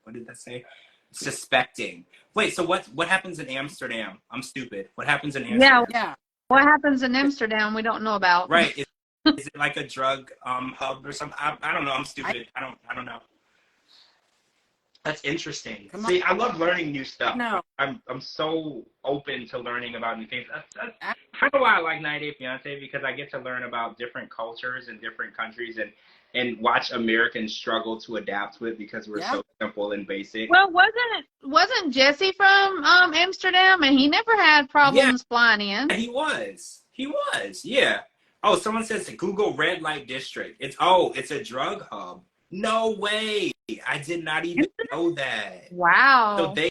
what did that say? Suspecting. Wait, so what happens in Amsterdam? I'm stupid. What happens in Amsterdam? Yeah. What happens in Amsterdam we don't know about. Right. Is it like a drug hub or something? I don't know. I'm stupid. I don't know. That's interesting. See, I love learning new stuff. No. I'm so open to learning about new things. That's kind of why I like 90 Day Fiance, because I get to learn about different cultures and different countries, and watch Americans struggle to adapt to it, because we're so simple and basic. Well, wasn't Jesse from Amsterdam, and he never had problems flying in? He was. Yeah. Oh, someone says Google red light district. It's a drug hub. No way. I did not even know that. Wow. So they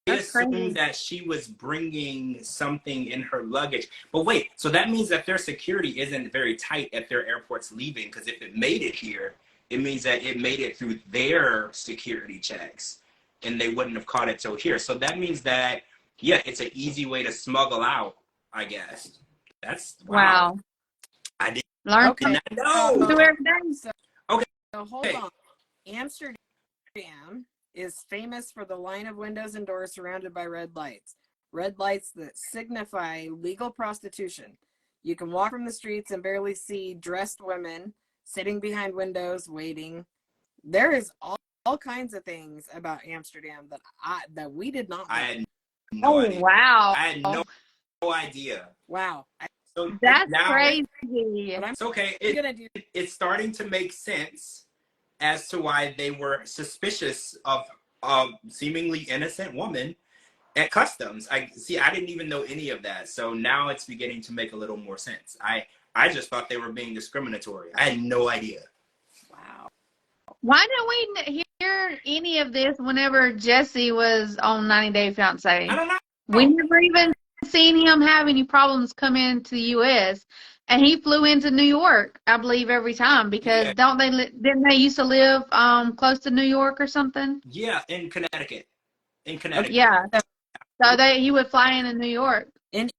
assumed that she was bringing something in her luggage. But wait, so that means that their security isn't very tight at their airports leaving, because if it made it here, it means that it made it through their security checks, and they wouldn't have caught it till here. So that means that, it's an easy way to smuggle out, I guess. That's wow. I did not know. Do everything. So hold on. Amsterdam is famous for the line of windows and doors surrounded by red lights. Red lights that signify legal prostitution. You can walk from the streets and barely see dressed women sitting behind windows waiting. There is all kinds of things about Amsterdam that we did not know. I had no idea. Wow. I had no idea. Wow. So That's now, crazy. It's okay. It's starting to make sense as to why they were suspicious of a seemingly innocent woman at customs. I didn't even know any of that. So now it's beginning to make a little more sense. I just thought they were being discriminatory. I had no idea. Wow. Why didn't we hear any of this whenever Jesse was on 90 Day Fiance? I don't know. We never even seen him have any problems come into the U.S. And he flew into New York, I believe, every time because didn't they used to live close to New York or something? Yeah, in Connecticut. Yeah. So he would fly into New York.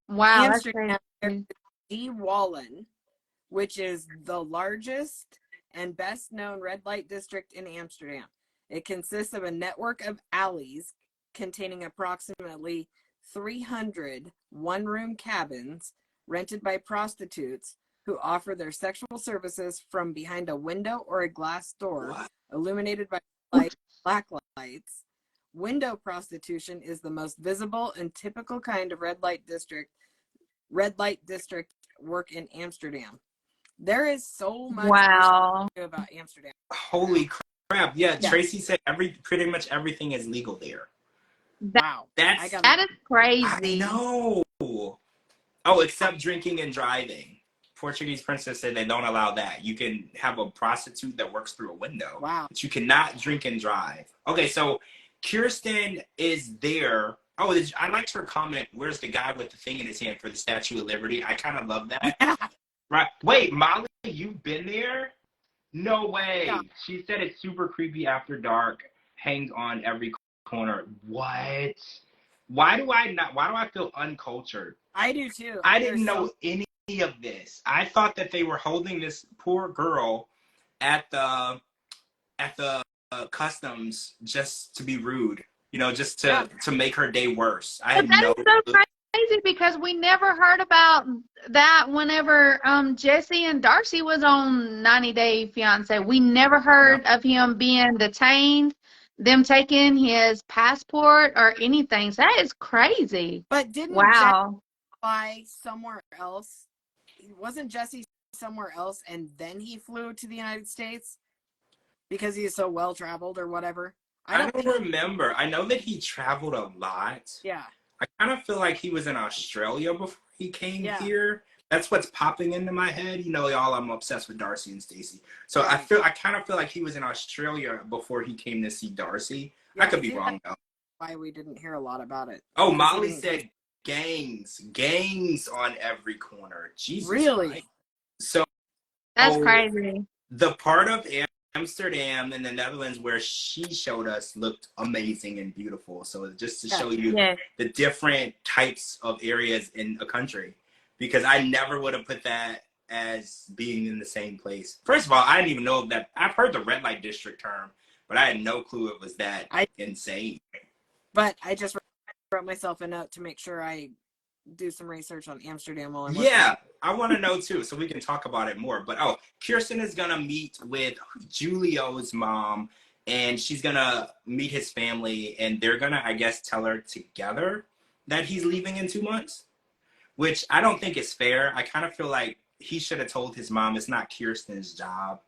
Wow, Amsterdam, D. Wallen, which is the largest and best known red light district in Amsterdam. It consists of a network of alleys containing approximately 300 one-room cabins rented by prostitutes who offer their sexual services from behind a window or a glass door illuminated by black lights. Window prostitution is the most visible and typical kind of red light district work in Amsterdam. There is so much about Amsterdam. Holy crap. Yeah, Tracy said pretty much everything is legal there. Wow. That is crazy. I know. Oh, except drinking and driving. Portuguese princess said they don't allow that. You can have a prostitute that works through a window. Wow. But you cannot drink and drive. Okay, so Kirsten is there. Oh, I liked her comment, where's the guy with the thing in his hand for the Statue of Liberty? I kind of love that. Right. Wait, Molly, you've been there? No way. Yeah. She said it's super creepy after dark, hangs on every corner. What? Why do I feel uncultured? I do too. I didn't know any of this. I thought that they were holding this poor girl at the customs just to be rude, just to make her day worse. I had no. That is so crazy because we never heard about that whenever Jesse and Darcy was on 90 Day Fiance. We never heard of him being detained, them taking his passport or anything. So that is crazy. But didn't Jesse fly somewhere else? Wasn't Jesse somewhere else and then he flew to the United States because he's so well traveled or whatever? I don't remember. I know that he traveled a lot. Yeah. I kind of feel like he was in Australia before he came here. That's what's popping into my head. Y'all, I'm obsessed with Darcy and Stacey. So I kind of feel like he was in Australia before he came to see Darcy. Yeah, I could be wrong though. Why we didn't hear a lot about it. Oh, Molly said gangs on every corner. Jesus. Really? Christ. So that's crazy. The part of Amsterdam in the Netherlands where she showed us looked amazing and beautiful. So just to show you the different types of areas in a country, because I never would have put that as being in the same place. First of all, I didn't even know that. I've heard the red light district term, but I had no clue it was that insane. But I just wrote myself a note to make sure I do some research on Amsterdam while I'm I want to know too, so we can talk about it more. But Kirsten is gonna meet with Julio's mom, and she's gonna meet his family, and they're gonna, I guess, tell her together that he's leaving in 2 months, which I don't think is fair. I kind of feel like he should have told his mom. It's not Kirsten's job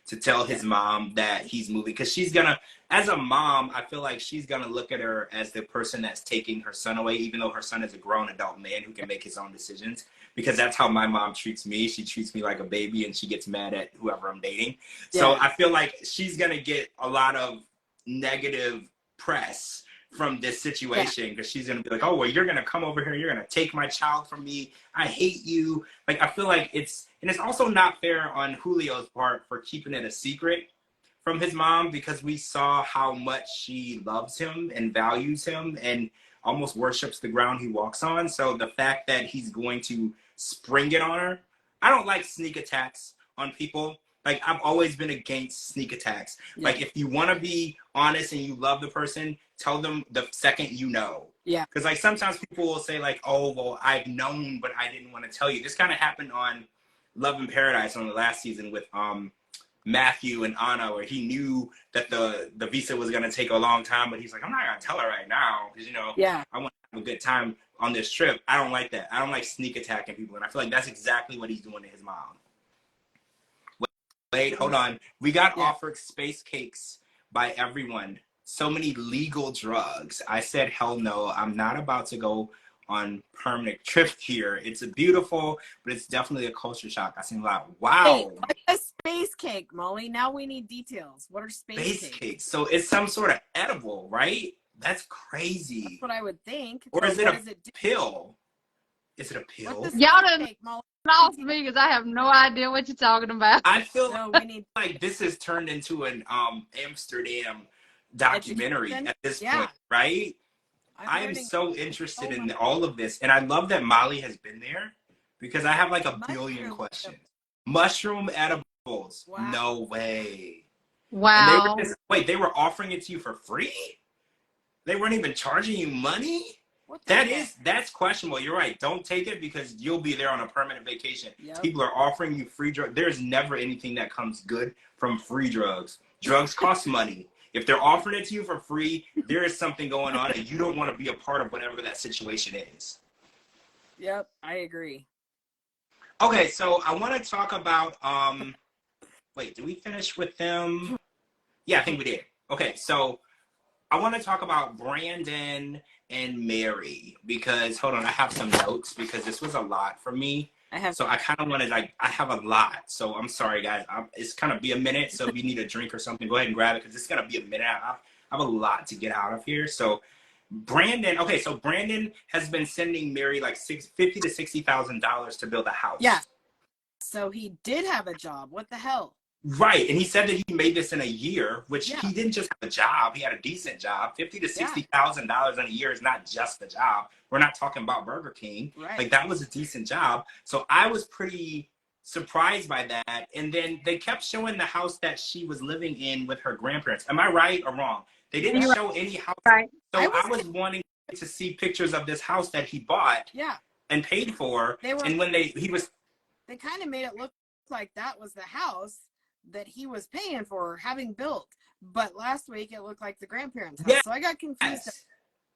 to tell his mom that he's moving, because she's gonna, as a mom, I feel like she's gonna look at her as the person that's taking her son away, even though her son is a grown adult man who can make his own decisions, because that's how my mom treats me. She treats me like a baby, and she gets mad at whoever I'm dating. So I feel like she's gonna get a lot of negative press from this situation, because she's gonna be like, oh, well, you're gonna come over here, you're gonna take my child from me, I hate you. Like, I feel like it's also not fair on Julio's part for keeping it a secret from his mom, because we saw how much she loves him and values him and almost worships the ground he walks on. So the fact that he's going to spring it on her, I don't like sneak attacks on people, Like, I've always been against sneak attacks. Yeah. Like, if you want to be honest and you love the person, tell them the second you know. Yeah. Because, like, sometimes people will say, like, oh, well, I've known, but I didn't want to tell you. This kind of happened on Love in Paradise on the last season with Matthew and Anna, where he knew that the visa was going to take a long time, but he's like, I'm not going to tell her right now because, you know, Yeah. I want to have a good time on this trip. I don't like that. I don't like sneak attacking people. And I feel like that's exactly what he's doing to his mom. Wait, hold on. We got offered space cakes by everyone. So many legal drugs. I said, hell no. I'm not about to go on permanent trip here. It's a beautiful, but it's definitely a culture shock. I seen a lot. Wow. Hey, what's a space cake, Molly? Now we need details. What are space cakes? So it's some sort of edible, right? That's crazy. That's what I would think. Or is it a do? pill? Is it a pill? Y'all done off me because I have no idea what you're talking about. I feel we need like this has turned into an Amsterdam documentary at this point, right? I am so interested in all of this, and I love that Molly has been there because I have like a billion questions. Mushroom edibles? Wow. No way. Wow. And they were offering it to you for free? They weren't even charging you money? That's questionable. You're right. Don't take it because you'll be there on a permanent vacation. Yep. People are offering you free drugs. There's never anything that comes good from free drugs. Drugs cost money. If they're offering it to you for free, there is something going on and you don't want to be a part of whatever that situation is. Yep, I agree. Okay, so I want to talk about, wait, did we finish with them? Yeah, I think we did. Okay, so I want to talk about Brandon and Mary because, hold on, I have some notes because this was a lot for me. So I kind of want to, like, I have a lot. So I'm sorry, guys. It's going to be a minute. So if you need a drink or something, go ahead and grab it because it's going to be a minute. I have a lot to get out of here. So Brandon, okay, so Brandon has been sending Mary like $50,000 to $60,000 to build a house. Yeah. So he did have a job. What the hell? Right, and he said that he made this in a year, which he didn't just have a job; he had a decent job. $50,000 to $60,000 in a year is not just a job. We're not talking about Burger King. Right. Like that was a decent job. So I was pretty surprised by that. And then they kept showing the house that she was living in with her grandparents. Am I right or wrong? They didn't show any house. Right. So I was wanting to see pictures of this house that he bought. And paid for. And when they kind of made it look like that was the house that he was paying for having built, but last week it looked like the grandparents' house. So I got confused.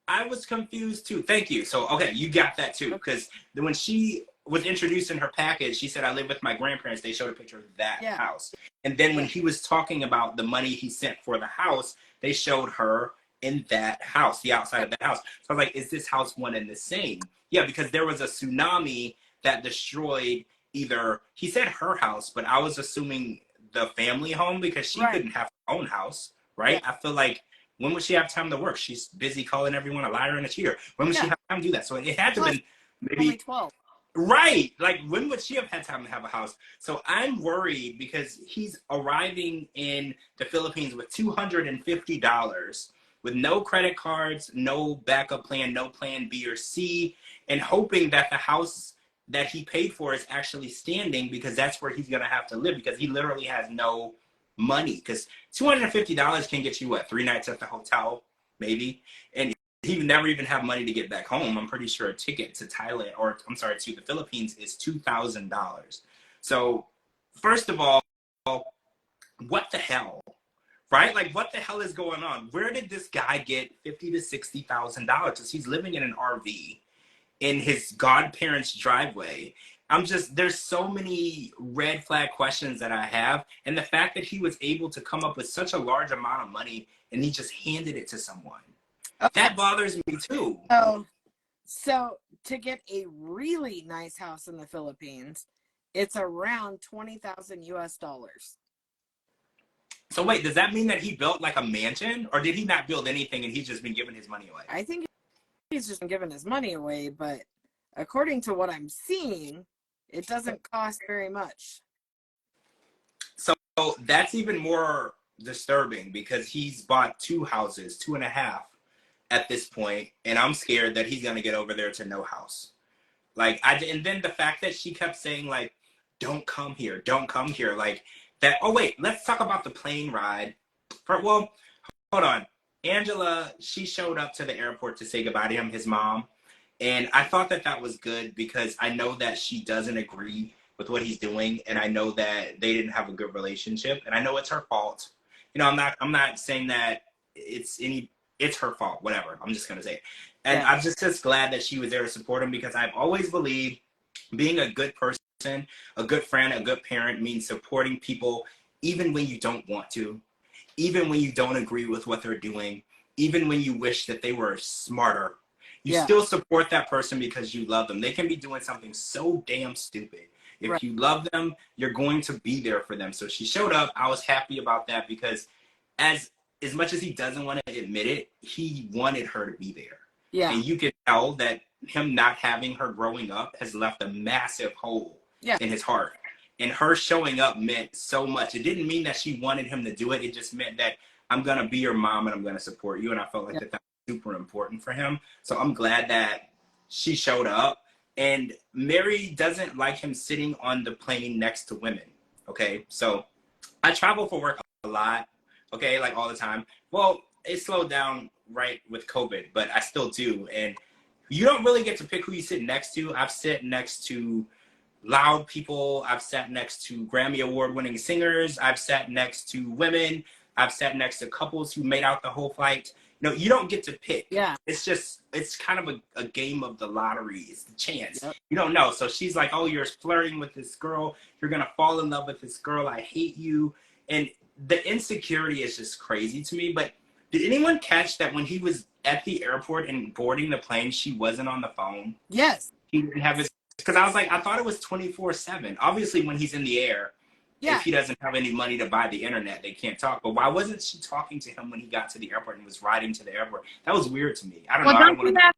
I was confused too. Thank you. So okay, you got that too, because when she was introduced in her package, she said, "I live with my grandparents." They showed a picture of that house, and then when he was talking about the money he sent for the house, they showed her in that house, the outside of that house. So I was like, "Is this house one and the same?" Yeah, because there was a tsunami that destroyed either. He said her house, but I was assuming the family home because she couldn't have her own house, right? I feel like when would she have time to work? She's busy calling everyone a liar and a cheater. When would she have time to do that? So it had to have been maybe only 12. Right. Like when would she have had time to have a house? So I'm worried because he's arriving in the Philippines with $250 with no credit cards, no backup plan, no plan B or C, and hoping that the house that he paid for is actually standing because that's where he's going to have to live because he literally has no money because $250 can get you what, 3 nights at the hotel maybe, and he would never even have money to get back home. I'm pretty sure a ticket to Thailand, or I'm sorry, to the Philippines is $2,000. So first of all, what the hell, right? Like what the hell is going on? Where did this guy get $50,000 to $60,000? Because he's living in an RV in his godparents' driveway. There's so many red flag questions that I have. And the fact that he was able to come up with such a large amount of money and he just handed it to someone. That bothers me too. So to get a really nice house in the Philippines, it's around $20,000 US. So wait, does that mean that he built like a mansion or did he not build anything and he's just been giving his money away? I think he's just giving his money away, but according to what I'm seeing, it doesn't cost very much. So that's even more disturbing because he's bought 2 houses, 2.5 at this point, and I'm scared that he's gonna get over there to no house. Like and then the fact that she kept saying like, "Don't come here, don't come here," like that, oh wait, let's talk about the plane ride. Well, hold on. Angela, she showed up to the airport to say goodbye to him, his mom. And I thought that that was good because I know that she doesn't agree with what he's doing. And I know that they didn't have a good relationship. And I know it's her fault. You know, I'm not saying that it's her fault, whatever. I'm just going to say it. And I'm just glad that she was there to support him because I've always believed being a good person, a good friend, a good parent means supporting people even when you don't want to, even when you don't agree with what they're doing, even when you wish that they were smarter. You still support that person because you love them. They can be doing something so damn stupid. If you love them, you're going to be there for them. So she showed up. I was happy about that because as much as he doesn't want to admit it, he wanted her to be there. Yeah. And you can tell that him not having her growing up has left a massive hole in his heart. And her showing up meant so much. It didn't mean that she wanted him to do it. It just meant that I'm going to be your mom and I'm going to support you. And I felt like that was super important for him. So I'm glad that she showed up. And Mary doesn't like him sitting on the plane next to women. Okay. So I travel for work a lot. Okay. Like all the time. Well, it slowed down right with COVID, but I still do. And you don't really get to pick who you sit next to. I've sat next to loud people. I've sat next to Grammy Award-winning singers. I've sat next to women. I've sat next to couples who made out the whole flight. No, you don't get to pick. Yeah. It's kind of a game of the lottery. It's the chance. Yep. You don't know. So she's like, oh, you're flirting with this girl. You're going to fall in love with this girl. I hate you. And the insecurity is just crazy to me. But did anyone catch that when he was at the airport and boarding the plane, she wasn't on the phone? Yes. He didn't have his, because I was like, I thought it was 24/7. Obviously, when he's in the air, if he doesn't have any money to buy the internet, they can't talk. But why wasn't she talking to him when he got to the airport and was riding to the airport? That was weird to me. I don't know. Don't you have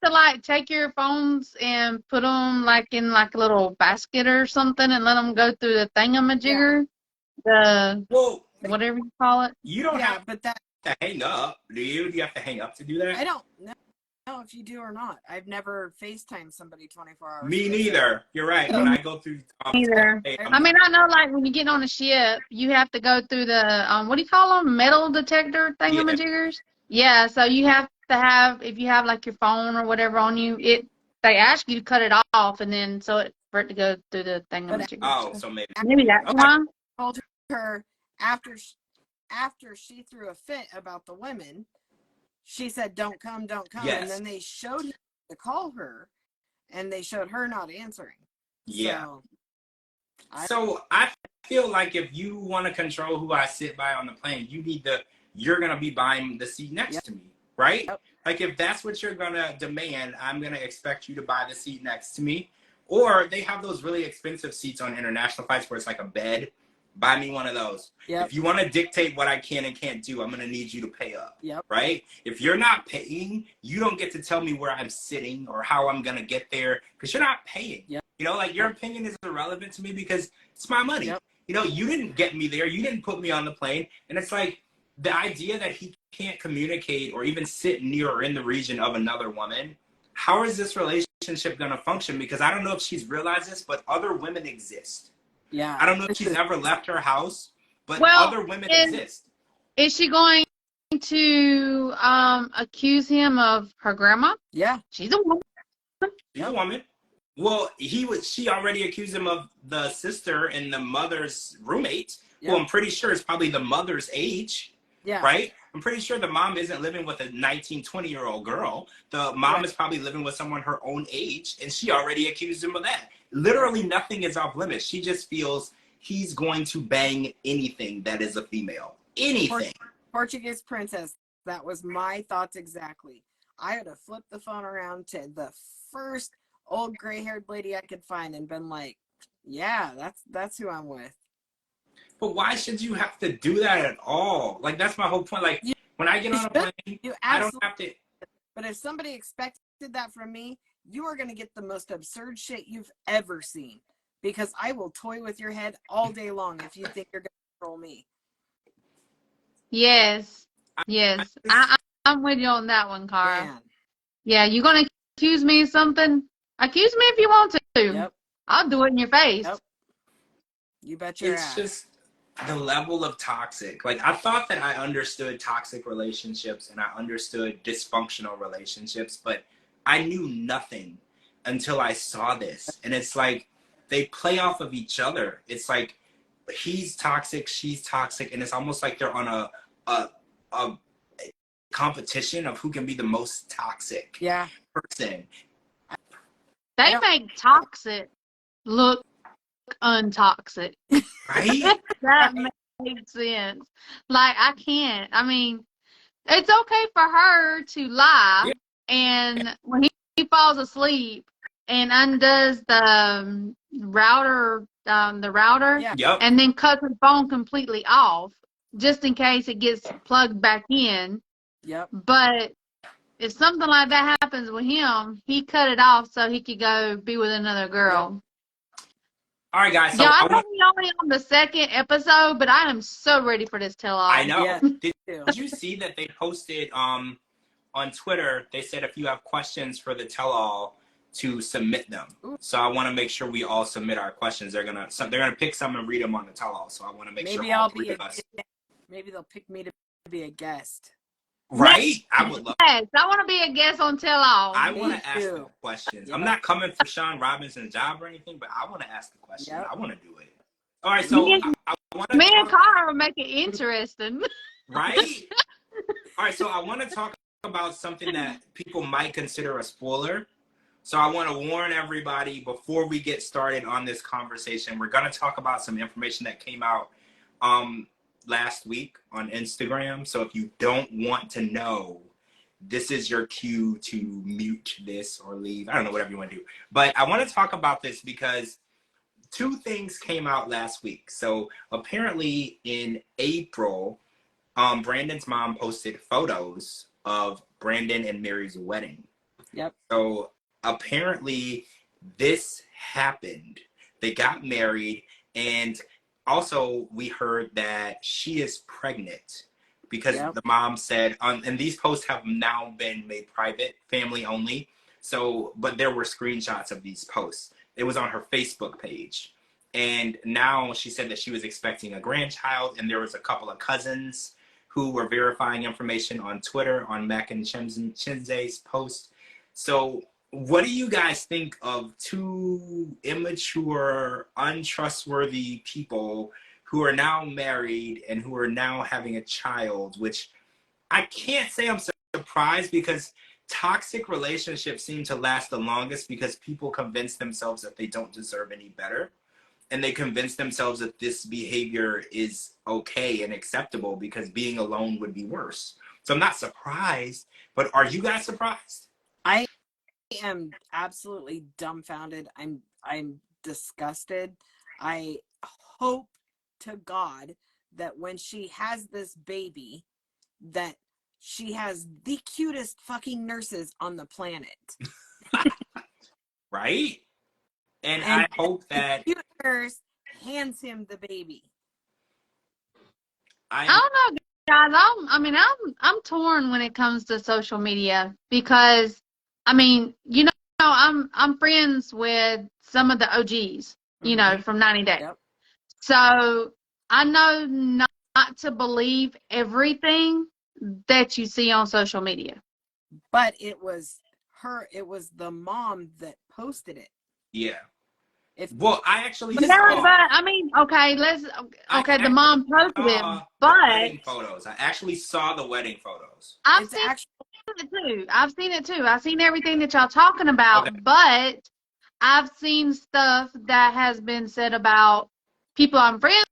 to like take your phones and put them like in like a little basket or something and let them go through the thingamajigger? Whatever you call it. You don't have to hang up, do you? Do you have to hang up to do that? I don't know if you do or not. I've never FaceTimed somebody 24 hours. Me neither. You're right. When I go through neither. I mean, I know like when you get on a ship, you have to go through the what do you call them? Metal detector thingamajiggers? Yeah, so you have to have, if you have like your phone or whatever on you, they ask you to cut it off and then for it to go through the thingamajiggers. Oh, so maybe that's why. I told her after she threw a fit about the women, she said, don't come. Yes. And then they showed him to call her, and they showed her not answering. Yeah. So I feel like if you want to control who I sit by on the plane, you're going to be buying the seat next to me, right? Yep. Like if that's what you're going to demand, I'm going to expect you to buy the seat next to me. Or they have those really expensive seats on international flights where it's like a bed. Buy me one of those. Yep. If you want to dictate what I can and can't do, I'm going to need you to pay up. Yep. Right? If you're not paying, you don't get to tell me where I'm sitting or how I'm going to get there because you're not paying. Yep. You know, like your opinion is irrelevant to me because it's my money. Yep. You know, you didn't get me there. You didn't put me on the plane. And it's like the idea that he can't communicate or even sit near or in the region of another woman. How is this relationship going to function? Because I don't know if she's realized this, but other women exist. Yeah. I don't know if she's ever left her house, but other women exist. Is she going to accuse him of her grandma? Yeah. She's a woman. She's a woman. Well, she already accused him of the sister and the mother's roommate, who I'm pretty sure is probably the mother's age. Yeah. Right? I'm pretty sure the mom isn't living with a 19, 20-year-old girl. The mom is probably living with someone her own age, and she already accused him of that. Literally nothing is off limits. She just feels he's going to bang anything that is a female. Anything. Portuguese princess. That was my thoughts exactly. I would have flipped the phone around to the first old gray-haired lady I could find and been like, yeah, that's who I'm with. But why should you have to do that at all? Like, that's my whole point. Like, when I get on a plane, I don't have to. But if somebody expected that from me, you are going to get the most absurd shit you've ever seen. Because I will toy with your head all day long if you think you're going to control me. Yes. Yes. I'm with you on that one, Cara. Man. Yeah, you're going to accuse me of something? Accuse me if you want to. Yep. I'll do it in your face. Yep. You bet your ass. Just, the level of toxic. Like, I thought that I understood toxic relationships and I understood dysfunctional relationships, but I knew nothing until I saw this. And it's like they play off of each other. It's like he's toxic, she's toxic, and it's almost like they're on a competition of who can be the most toxic person. They make toxic look untoxic. Right? That makes sense. Like, I can't. I mean, it's okay for her to lie, and when he falls asleep and undoes the router, and then cuts his phone completely off, just in case it gets plugged back in. Yep. But if something like that happens with him, he cut it off so he could go be with another girl. Yep. All right, guys. So I know we're only on the second episode, but I am so ready for this tell-all. I know. Yeah. Did you see that they posted on Twitter? They said if you have questions for the tell-all, to submit them. So I want to make sure we all submit our questions. They're gonna pick some and read them on the tell-all. So I want to make sure all three of us. Maybe they'll pick me to be a guest. Right? I would love. Yes, I want to be a guest on tell-all. I want to ask the questions. I'm not coming for Sean Robinson's job or anything, but I want to ask the questions. I want to do it. All right, so I want to. Me and Connor will make it interesting. Right? All right, so I want to talk about something that people might consider a spoiler. So I want to warn everybody before we get started on this conversation. We're going to talk about some information that came out last week on Instagram. So if you don't want to know, this is your cue to mute this or leave. I don't know, whatever you want to do. But I want to talk about this because two things came out last week. So apparently in April, Brandon's mom posted photos of Brandon and Mary's wedding. Yep. So apparently this happened. They got married, and also we heard that she is pregnant because the mom said, and these posts have now been made private, family only. So, but there were screenshots of these posts. It was on her Facebook page. And now she said that she was expecting a grandchild, and there was a couple of cousins who were verifying information on Twitter on Mac and Chinze's post. So what do you guys think of two immature, untrustworthy people who are now married and who are now having a child, which I can't say I'm surprised because toxic relationships seem to last the longest because people convince themselves that they don't deserve any better. And they convince themselves that this behavior is okay and acceptable because being alone would be worse. So I'm not surprised, but are you guys surprised? I am absolutely dumbfounded. I'm disgusted. I hope to God that when she has this baby, that she has the cutest fucking nurses on the planet. Right? And I hope that the cute nurse hands him the baby. I don't know, guys. I'm torn when it comes to social media because I'm friends with some of the OGs, from 90 Day. Yep. So I know not to believe everything that you see on social media. But it was the mom that posted it. Yeah. Well, I actually the mom posted it, but wedding photos. I actually saw the wedding photos. I've seen it too. I've seen everything that y'all talking about, but I've seen stuff that has been said about people I'm friends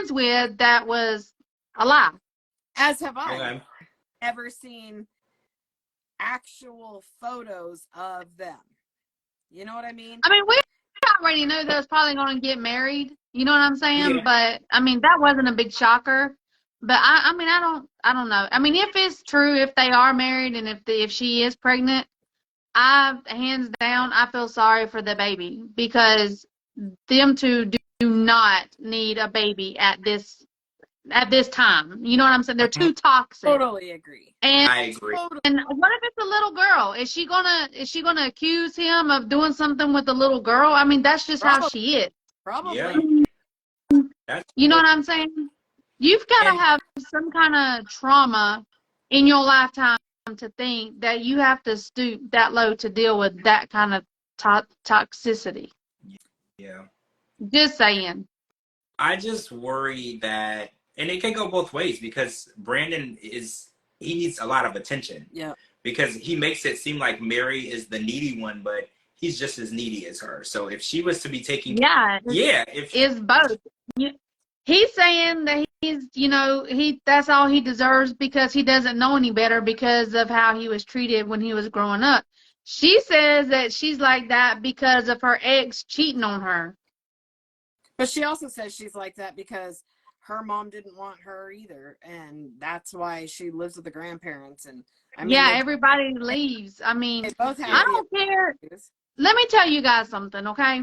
with that was a lie. As have I ever seen actual photos of them. You know what I mean? I mean, we already knew they was probably going to get married. You know what I'm saying? Yeah. But that wasn't a big shocker. But I don't know. I mean, if it's true, if they are married, and if she is pregnant, hands down, I feel sorry for the baby because them two do not need a baby at this time. You know what I'm saying? They're too toxic. Totally agree. And I agree. And what if it's a little girl? Is she gonna accuse him of doing something with the little girl? I mean, that's just how she is. Probably. Yeah. You know what I'm saying? You've got to And have some kind of trauma in your lifetime to think that you have to stoop that low to deal with that kind of toxicity. yeah, Just saying. I just worry that, and it can go both ways because Brandon he needs a lot of attention. Yeah. Because he makes it seem like Mary is the needy one, but he's just as needy as her. So if she was to be taking, Yeah, it's both. He's saying that that's all he deserves because he doesn't know any better because of how he was treated when he was growing up. She says that she's like that because of her ex cheating on her. But she also says she's like that because her mom didn't want her either, and that's why she lives with the grandparents. And I mean, Everybody leaves. I mean, they both have I don't care. Let me tell you guys something, okay?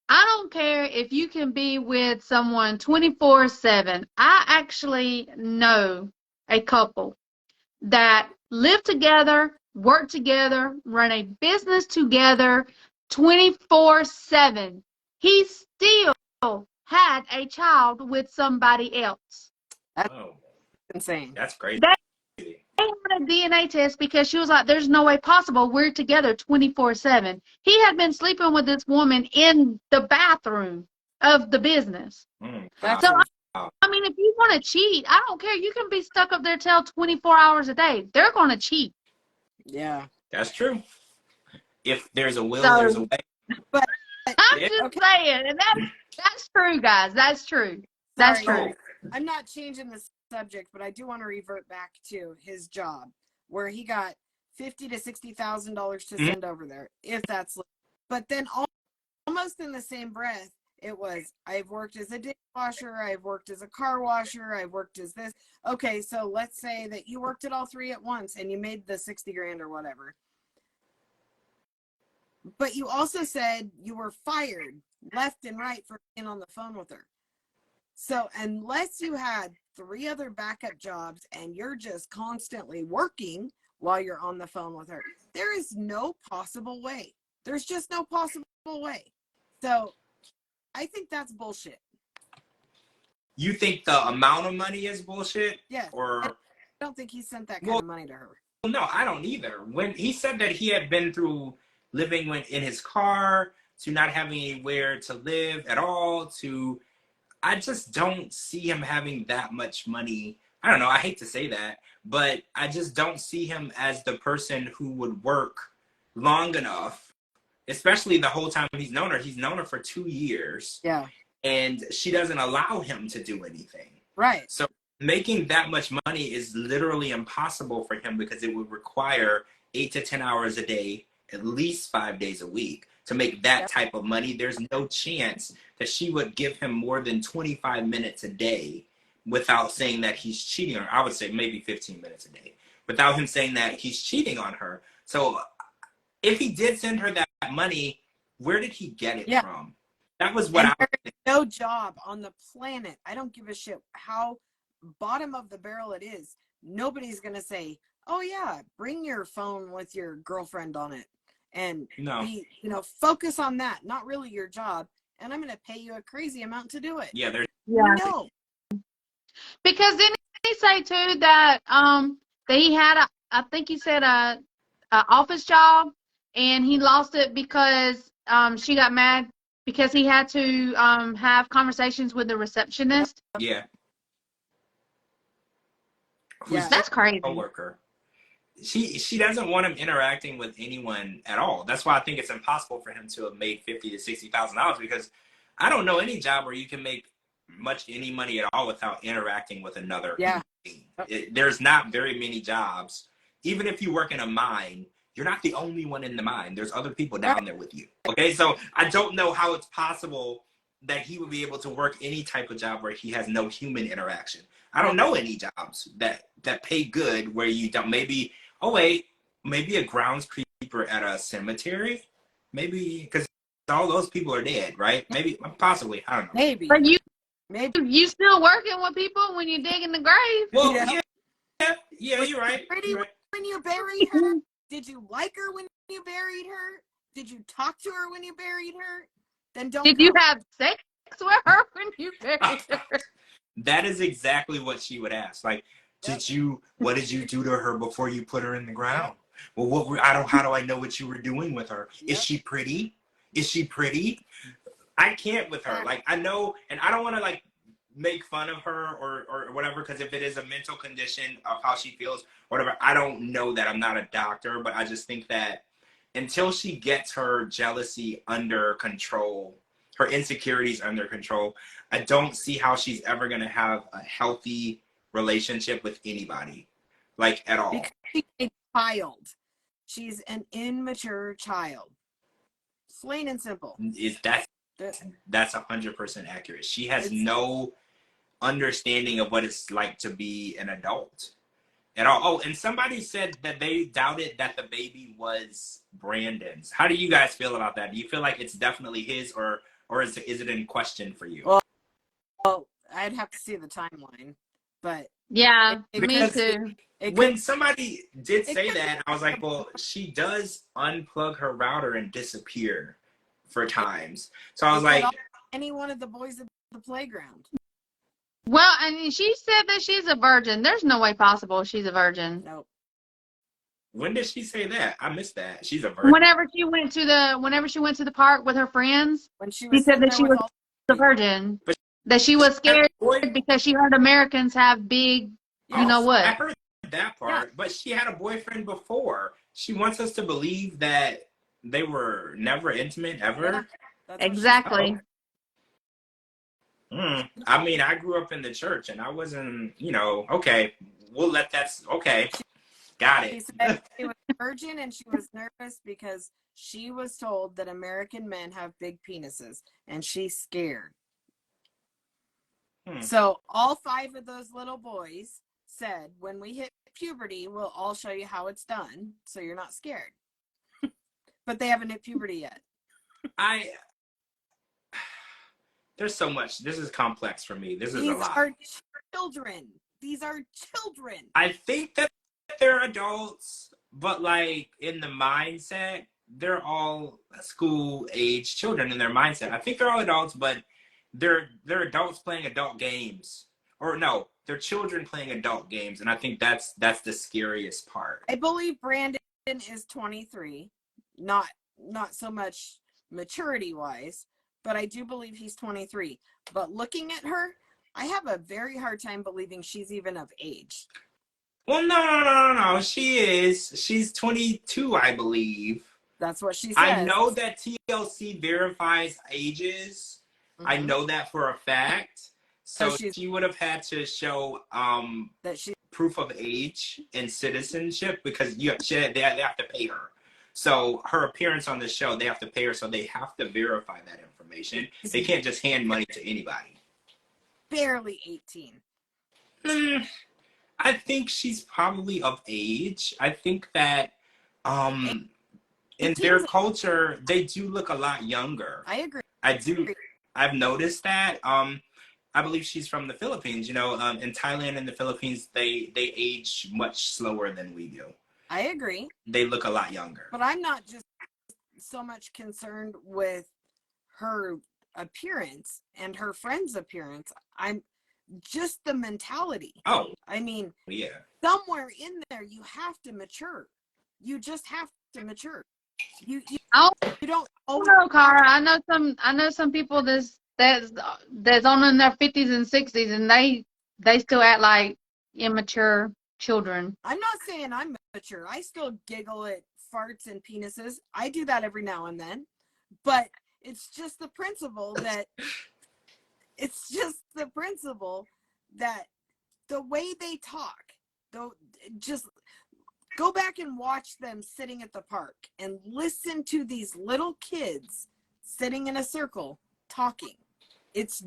I don't care if you can be with someone 24/7. I actually know a couple that live together, work together, run a business together 24/7. He still had a child with somebody else. That's insane. That's crazy. They had a DNA test because she was like, there's no way possible. We're together 24/7. He had been sleeping with this woman in the bathroom of the business. That's So, I mean, if you want to cheat, I don't care. You can be stuck up there till 24 hours a day. They're going to cheat. Yeah. That's true. If there's a will, there's a way. But I'm just saying, and that's true, guys. That's true. That's true. I'm not changing the subject, but I do want to revert back to his job, where he got $50,000 to $60,000 to send over there, if that's. But then almost in the same breath, it was, I've worked as a dishwasher, I've worked as a car washer, I've worked as this. Okay, so let's say that you worked at all three at once and you made the 60 grand or whatever. But you also said you were fired left and right for being on the phone with her. So unless you had 3 other backup jobs and you're just constantly working while you're on the phone with her, there is no possible way. There's just no possible way. So I think that's bullshit. You think the amount of money is bullshit? Yeah. Or I don't think he sent that kind of money to her. Well, no, I don't either. When he said that he had been through living in his car, to not having anywhere to live at all, to I just don't see him having that much money. I don't know, I hate to say that, but I just don't see him as the person who would work long enough, especially the whole time he's known her. He's known her for 2 years. Yeah. And she doesn't allow him to do anything. Right. So making that much money is literally impossible for him because it would require 8 to 10 hours a day, at least 5 days a week. To make that type of money, there's no chance that she would give him more than 25 minutes a day without saying that he's cheating on her. I would say maybe 15 minutes a day without him saying that he's cheating on her. So if he did send her that money, where did he get it from? That was what no job on the planet. I don't give a shit how bottom of the barrel it is. Nobody's going to say, oh yeah, bring your phone with your girlfriend on it. And focus on that, not really your job. And I'm going to pay you a crazy amount to do it. Yeah, no. Because didn't he say too that that he had I think he said a office job and he lost it because she got mad because he had to have conversations with the receptionist. Yeah. That's crazy. Coworker. She doesn't want him interacting with anyone at all. That's why I think it's impossible for him to have made $50,000 to $60,000 because I don't know any job where you can make any money at all without interacting with another human being. There's not very many jobs. Even if you work in a mine, you're not the only one in the mine. There's other people down there with you. Okay, so I don't know how it's possible that he would be able to work any type of job where he has no human interaction. I don't know any jobs that pay good where you don't. Maybe a groundskeeper at a cemetery, maybe because all those people are dead, right? Maybe, possibly, I don't know. Maybe, but you still working with people when you dig in the grave? Well, yeah, you're right. When you buried her, did you like her when you buried her? Did you talk to her when you buried her? Then don't. Did you have sex with her when you buried her? That is exactly what she would ask. Like, what did you do to her before you put her in the ground? Well, how do I know what you were doing with her? Is she pretty? Is she pretty? I can't with her. Like, I know, and I don't want to like make fun of her or whatever, because if it is a mental condition of how she feels, whatever, I don't know that. I'm not a doctor, but I just think that until she gets her jealousy under control, her insecurities under control, I don't see how she's ever going to have a healthy relationship with anybody, like at all. Because she's a child. She's an immature child. Plain and simple. That's 100% accurate. She has no understanding of what it's like to be an adult at all. Oh, and somebody said that they doubted that the baby was Brandon's. How do you guys feel about that? Do you feel like it's definitely his, or is it in question for you? Well, I'd have to see the timeline, but yeah, me too. When somebody did say that, I was like, well, she does unplug her router and disappear for times. So I was like, any one of the boys at the playground. Well, I mean, she said that she's a virgin. There's no way possible she's a virgin. Nope. When did she say that? I missed that. She's a virgin. Whenever she went to the park with her friends, when she said that she was a virgin. That she was scared because she heard Americans have big, you know what? I heard that part, but she had a boyfriend before. She wants us to believe that they were never intimate ever. Yeah, exactly. I mean, I grew up in the church and I wasn't, okay, we'll let that, okay. Got it. She said she was a virgin and she was nervous because she was told that American men have big penises and she's scared. So all 5 of those little boys said, when we hit puberty, we'll all show you how it's done, so you're not scared. But they haven't hit puberty yet. There's so much. This is complex for me. This is a lot. These are children. These are children. I think that they're adults, but like in the mindset, they're all school age children in their mindset. I think they're all adults, but they're adults playing adult games. Or no, they're children playing adult games, and I think that's the scariest part. I believe Brandon is 23, not so much maturity wise, but I do believe he's 23. But looking at her, I have a very hard time believing she's even of age. Well, no. She is. She's 22, I believe. That's what she says. I know that TLC verifies ages. I know that for a fact. So she would have had to show that she proof of age and citizenship, because they have to pay her. So her appearance on the show, they have to pay her, so they have to verify that information. They can't just hand money to anybody. Barely 18. I think she's probably of age. I think that in their culture, they do look a lot younger. I agree. I do. I've noticed that. I believe she's from the Philippines. In Thailand and the Philippines, they age much slower than we do. I agree. They look a lot younger. But I'm not just so much concerned with her appearance and her friend's appearance. I'm just the mentality. Oh. I mean, yeah. Somewhere in there, you have to mature. You just have to mature. You don't. Oh no, Cara. I know some people that's on in their 50s and 60s, and they still act like immature children. I'm not saying I'm mature. I still giggle at farts and penises. I do that every now and then, but it's just the principle that the way they talk, though, just go back and watch them sitting at the park and listen to these little kids sitting in a circle talking. It's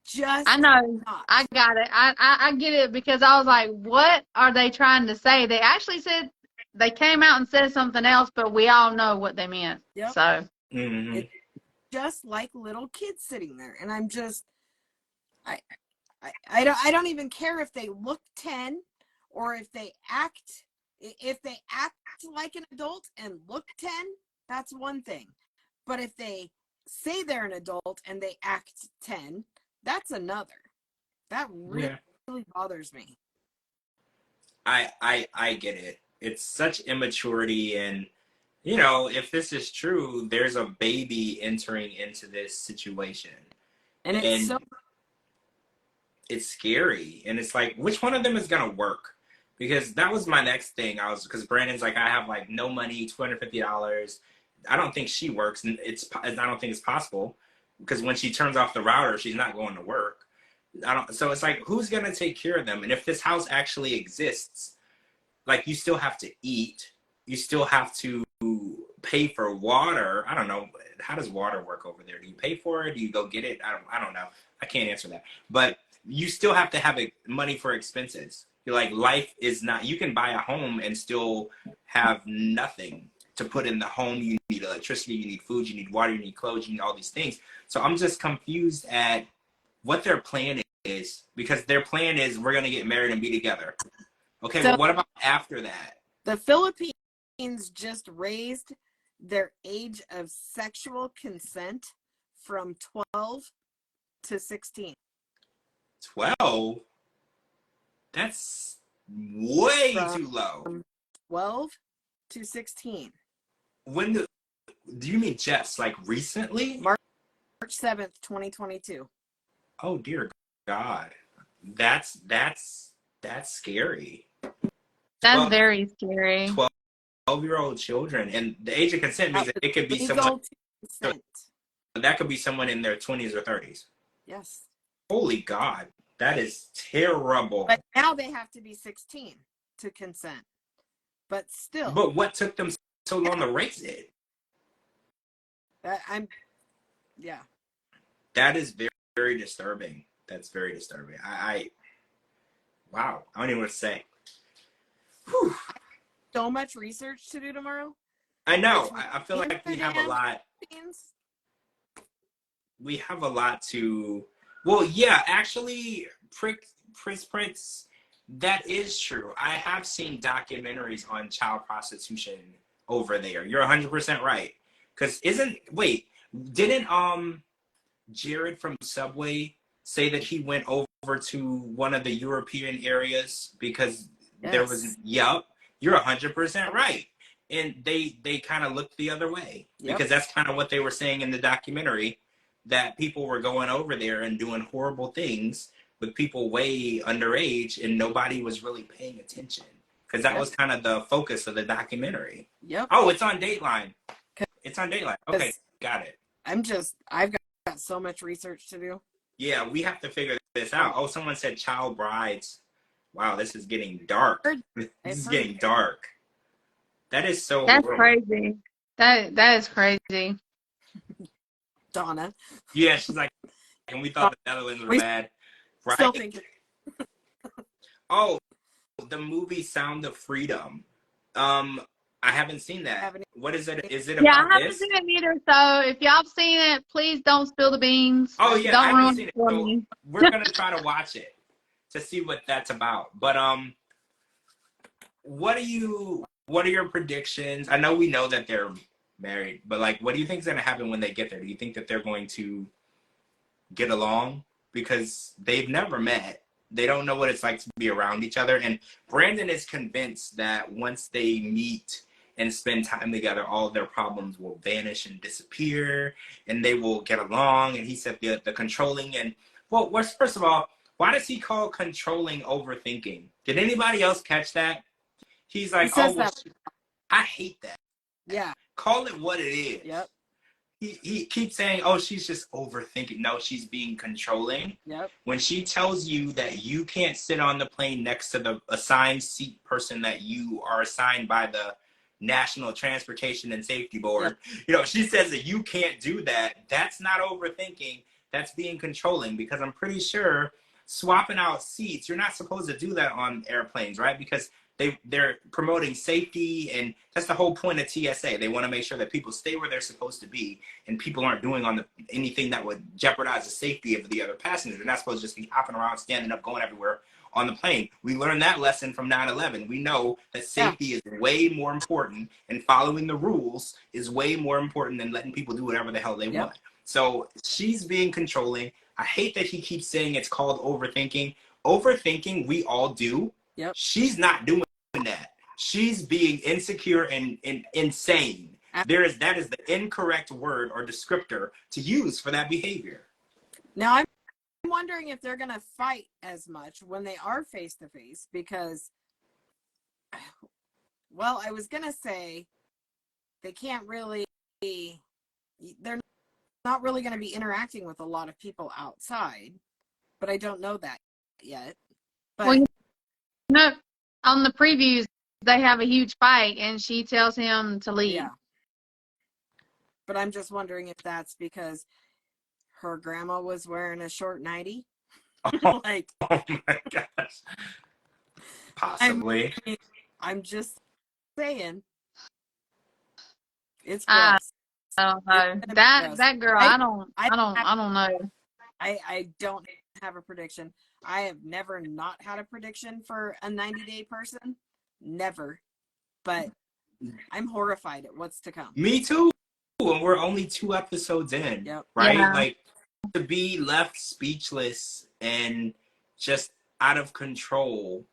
just, I know. I got it. I get it, because I was like, what are they trying to say? They actually said, they came out and said something else, but we all know what they meant. Yep. So it's just like little kids sitting there, and I'm just, I don't even care if they look 10 or if they act like an adult and look 10. That's one thing. But if they say they're an adult and they act 10, that's another. That really, really bothers me. I get it. It's such immaturity, and you know, if this is true, there's a baby entering into this situation. And it's it's scary. And it's like, which one of them is gonna work? Because that was my next thing. Because Brandon's like, I have like no money, $250. I don't think she works, and I don't think it's possible. Because when she turns off the router, she's not going to work. So it's like, who's gonna take care of them? And if this house actually exists, like, you still have to eat, you still have to pay for water. I don't know, how does water work over there? Do you pay for it? Do you go get it? I don't know. I can't answer that. But you still have to have money for expenses. You're like, life is not, you can buy a home and still have nothing to put in the home. You need electricity, you need food, you need water, you need clothes, you need all these things. So I'm just confused at what their plan is, because their plan is, we're going to get married and be together. Okay, so, well, what about after that? The Philippines just raised their age of sexual consent from 12 to 16. 12? That's way too low. From 12 to 16. When do you mean just like recently? March 7th, 2022. Oh dear God. That's scary. That's very scary. 12-year-old children, and the age of consent means that it could be someone. That could be someone in their 20s or 30s. Yes. Holy God, that is terrible. But now they have to be 16 to consent. But still. But what took them so long to raise it? Yeah. That is very, very disturbing. That's very disturbing. Wow. I don't even know what to say. Whew. So much research to do tomorrow. I know. I feel like we have a lot. We have a lot to. Well, yeah, actually, Prince, that is true. I have seen documentaries on child prostitution over there. You're 100% right. Because didn't Jared from Subway say that he went over to one of the European areas because there was, you're 100% right. And they kind of looked the other way because that's kind of what they were saying in the documentary, that people were going over there and doing horrible things with people way underage, and nobody was really paying attention because that was kind of the focus of the documentary. Yep. Oh, it's on Dateline. It's on Dateline. Okay, got it. I've got so much research to do. Yeah, we have to figure this out. Oh, someone said child brides. Wow, this is getting dark. This is getting dark. That is so. That's crazy. That is crazy. Donna. Yeah, she's like, and we thought the Netherlands were bad. Right? Still thinking. Oh, the movie Sound of Freedom. I haven't seen that. What is it? Is it about I haven't seen it either. So if y'all have seen it, please don't spill the beans. Oh yeah, I haven't seen it. So me. We're gonna try to watch it to see what that's about. But what are your predictions? I know we know that they're married, but like, what do you think is gonna happen when they get there? Do you think that they're going to get along? Because they've never met. They don't know what it's like to be around each other. And Brandon is convinced that once they meet and spend time together, all of their problems will vanish and disappear, and they will get along. And he said the controlling and, well, first of all, why does he call controlling overthinking? Did anybody else catch that? He's like, I hate that. Yeah. Call it what it is. Yep. He keeps saying, oh, she's just overthinking. No, she's being controlling. Yep. When she tells you that you can't sit on the plane next to the assigned seat person that you are assigned by the National Transportation and Safety Board, she says that you can't do that. That's not overthinking. That's being controlling, because I'm pretty sure swapping out seats, you're not supposed to do that on airplanes, right? Because they're promoting safety, and that's the whole point of TSA. They want to make sure that people stay where they're supposed to be, and people aren't doing anything that would jeopardize the safety of the other passengers. They're not supposed to just be hopping around, standing up, going everywhere on the plane. We learned that lesson from 9/11. We know that safety is way more important, and following the rules is way more important than letting people do whatever the hell they want. So she's being controlling. I hate that he keeps saying it's called overthinking. Overthinking, we all do. Yep. She's not doing that. She's being insecure and insane. That is the incorrect word or descriptor to use for that behavior. Now I'm wondering if they're gonna fight as much when they are face to face, because, well, I was gonna say they can't really, they're not really going to be interacting with a lot of people outside, but I don't know that yet. But well, no, on the previews they have a huge fight and she tells him to leave. Yeah. But I'm just wondering if that's because her grandma was wearing a short nightie. Like, oh my gosh. Possibly. I'm just saying. It's gross. I don't know. That girl, I don't know. I don't have a prediction. I have never not had a prediction for a 90-day person. Never. But I'm horrified at what's to come. Me too. And we're only 2 episodes in. Yep. Right? Yeah. Like, to be left speechless and just out of control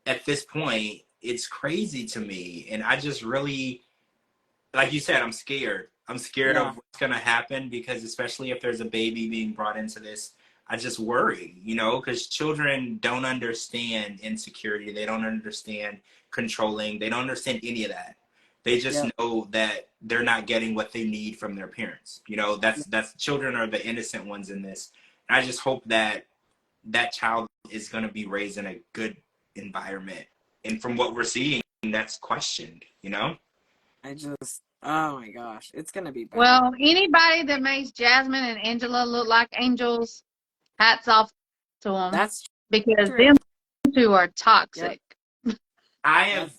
at this point, it's crazy to me. And I just really, like you said, I'm scared. I'm scared of what's going to happen, because especially if there's a baby being brought into this, I just worry, you know, because children don't understand insecurity. They don't understand controlling. They don't understand any of that. They just know that they're not getting what they need from their parents. You know, that's children are the innocent ones in this. And I just hope that that child is going to be raised in a good environment. And from what we're seeing, that's questioned, you know? Oh my gosh, it's going to be bad. Well, anybody that makes Jasmine and Angela look like angels, hats off to them. That's because true. them two are toxic. Yep. I have.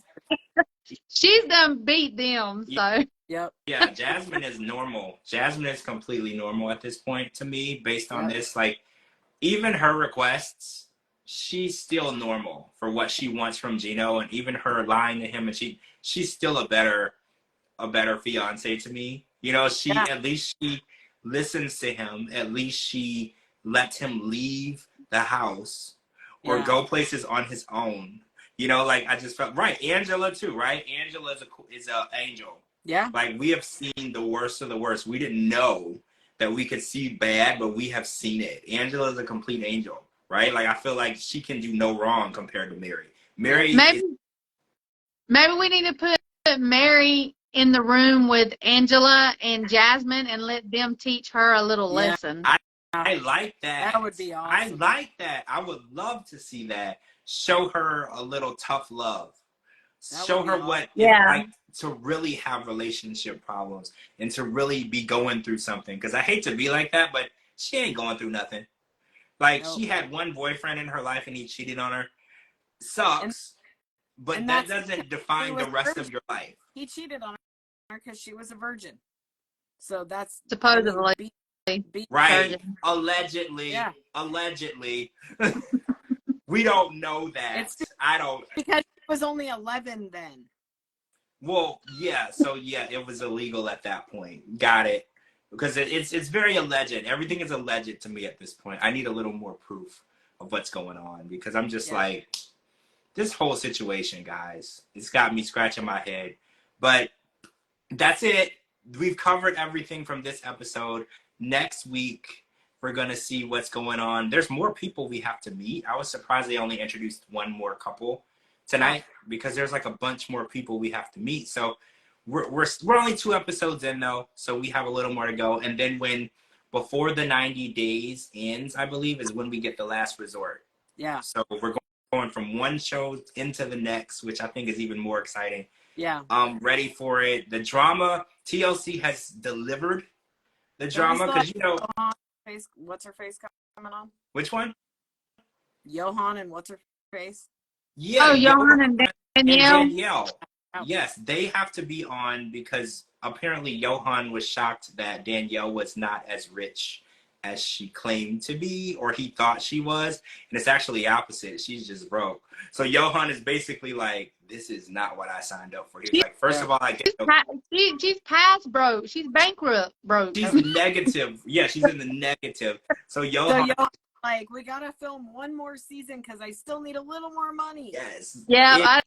She's done beat them, so. Yep. Yeah, Jasmine is normal. Jasmine is completely normal at this point to me, based on this. Like, even her requests, she's still normal for what she wants from Gino, and even her lying to him, and she's still a better fiance to me. You know, at least she listens to him. At least she lets him leave the house or go places on his own. You know, like, I just felt right. Angela too, right? Angela is a angel. Yeah. Like, we have seen the worst of the worst. We didn't know that we could see bad, but we have seen it. Angela is a complete angel, right? Like, I feel like she can do no wrong compared to Mary. Maybe we need to put Mary in the room with Angela and Jasmine and let them teach her a little lesson. I like that. That would be awesome. I like that. I would love to see that. Show her a little tough love. Show her what it's like to really have relationship problems and to really be going through something. Because I hate to be like that, but she ain't going through nothing. Like, she had one boyfriend in her life and he cheated on her. Sucks. But that doesn't define the rest of your life. He cheated on her because she was a virgin. So that's supposedly. Right. Virgin. Allegedly. Yeah. Allegedly. We don't know that. I don't. Because she was only 11 then. Well, yeah. So, yeah, it was illegal at that point. Got it. Because it's very alleged. Everything is alleged to me at this point. I need a little more proof of what's going on, because I'm just like, this whole situation, guys, it's got me scratching my head. But that's it. We've covered everything from this episode. Next week, we're going to see what's going on. There's more people we have to meet. I was surprised they only introduced one more couple tonight, because there's like a bunch more people we have to meet. So we're only 2 episodes in, though, so we have a little more to go. And then before the 90 days ends, I believe, is when we get the last resort. Yeah. So we're going from one show into the next, which I think is even more exciting. Yeah. Ready for it. The drama, TLC has delivered the drama, because, you know. What's her face coming on? Which one? Johan and what's her face? Yeah. Oh, Johan and Danielle. Yes, they have to be on, because apparently Johan was shocked that Danielle was not as rich as she claimed to be, or he thought she was, and it's actually the opposite. She's just broke. So Johan is basically like, this is not what I signed up for. He's like, first of all, I get no. She's past broke. She's bankrupt broke. She's negative. Yeah, she's in the negative. So Johan, like, we gotta film one more season because I still need a little more money. yes. Yeah,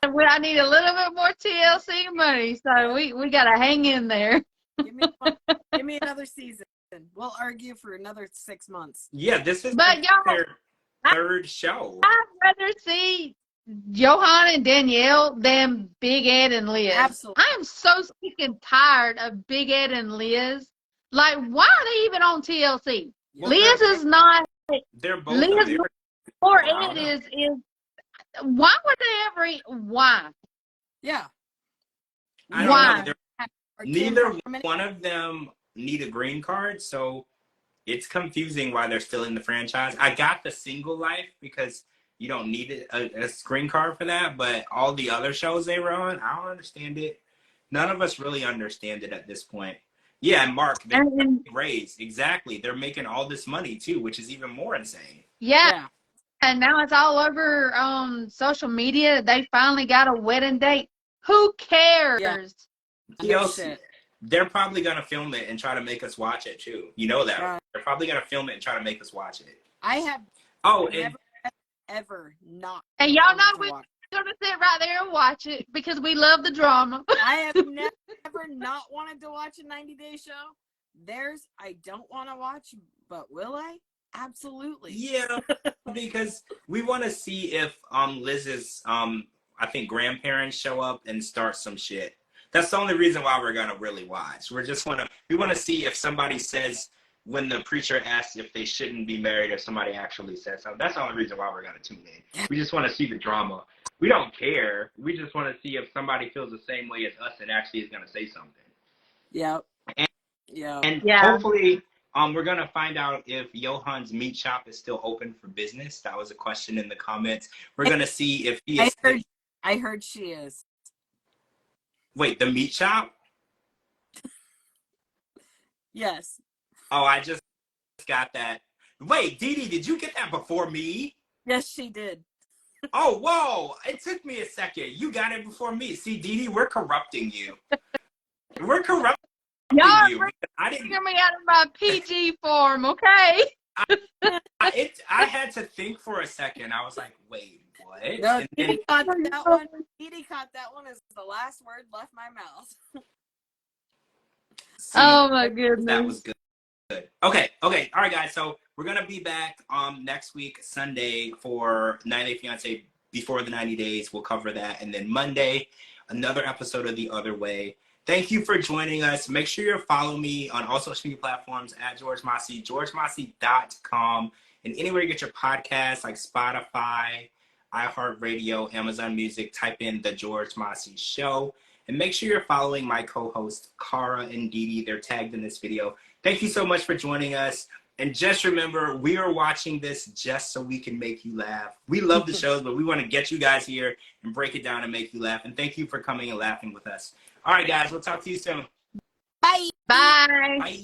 I need a little bit more TLC money, so we gotta hang in there. Give me another season. We'll argue for another 6 months. Yeah, this is But their third show. I'd rather see Johan and Danielle than Big Ed and Liz. Absolutely. I am so sick and tired of Big Ed and Liz. Like, why are they even on TLC? Well, Liz is not. They're both. Liz or Ed is. Why would they ever? Why? Yeah. I don't know. Neither one of them need a green card, so it's confusing why they're still in the franchise. I got the single life because you don't need a green card for that, but all the other shows they were on, I don't understand it. None of us really understand it at this point. Yeah, and Mark, they're raised. Exactly. They're making all this money too, which is even more insane. Yeah. And now it's all over social media. They finally got a wedding date. Who cares? Yeah. They're probably going to film it and try to make us watch it too. You know that. Right? They're probably going to film it and try to make us watch it. I have never, ever not. And y'all know we're going to sit right there and watch it because we love the drama. I have never not wanted to watch a 90-day show. I don't want to watch, but will I? Absolutely. Yeah, because we want to see if Liz's I think grandparents show up and start some shit. That's the only reason why we're gonna really watch. We want to see if somebody says when the preacher asks if they shouldn't be married, if somebody actually says something. That's the only reason why we're gonna tune in. We just want to see the drama. We don't care. We just want to see if somebody feels the same way as us and actually is gonna say something. Yep. And hopefully, we're gonna find out if Johan's meat shop is still open for business. That was a question in the comments. We're gonna see if he is. I heard she is. Wait, the meat shop? Yes. Oh, I just got that. Wait, Dee Dee, did you get that before me? Yes, she did. Oh, whoa. It took me a second. You got it before me. See, Dee Dee, we're corrupting you. We're corrupting you. I didn't get me out of my PG form, okay? I had to think for a second. I was like, wait, what? No, Dee Dee caught that one. Dee Dee caught that one as the last word left my mouth. See, oh my goodness. That was good. Okay. All right, guys. So we're gonna be back next week, Sunday, for 90 Day Fiance Before the 90 Days. We'll cover that, and then Monday, another episode of The Other Way. Thank you for joining us. Make sure you follow me on all social media platforms at George Mossey, georgemossey.com, and anywhere you get your podcasts like Spotify, iHeartRadio, Amazon Music. Type in The George Mossey Show. And make sure you're following my co-hosts, Cara and Dee Dee. They're tagged in this video. Thank you so much for joining us. And just remember, we are watching this just so we can make you laugh. We love the shows, but we want to get you guys here and break it down and make you laugh. And thank you for coming and laughing with us. All right, guys, we'll talk to you soon. Bye. Bye. Bye.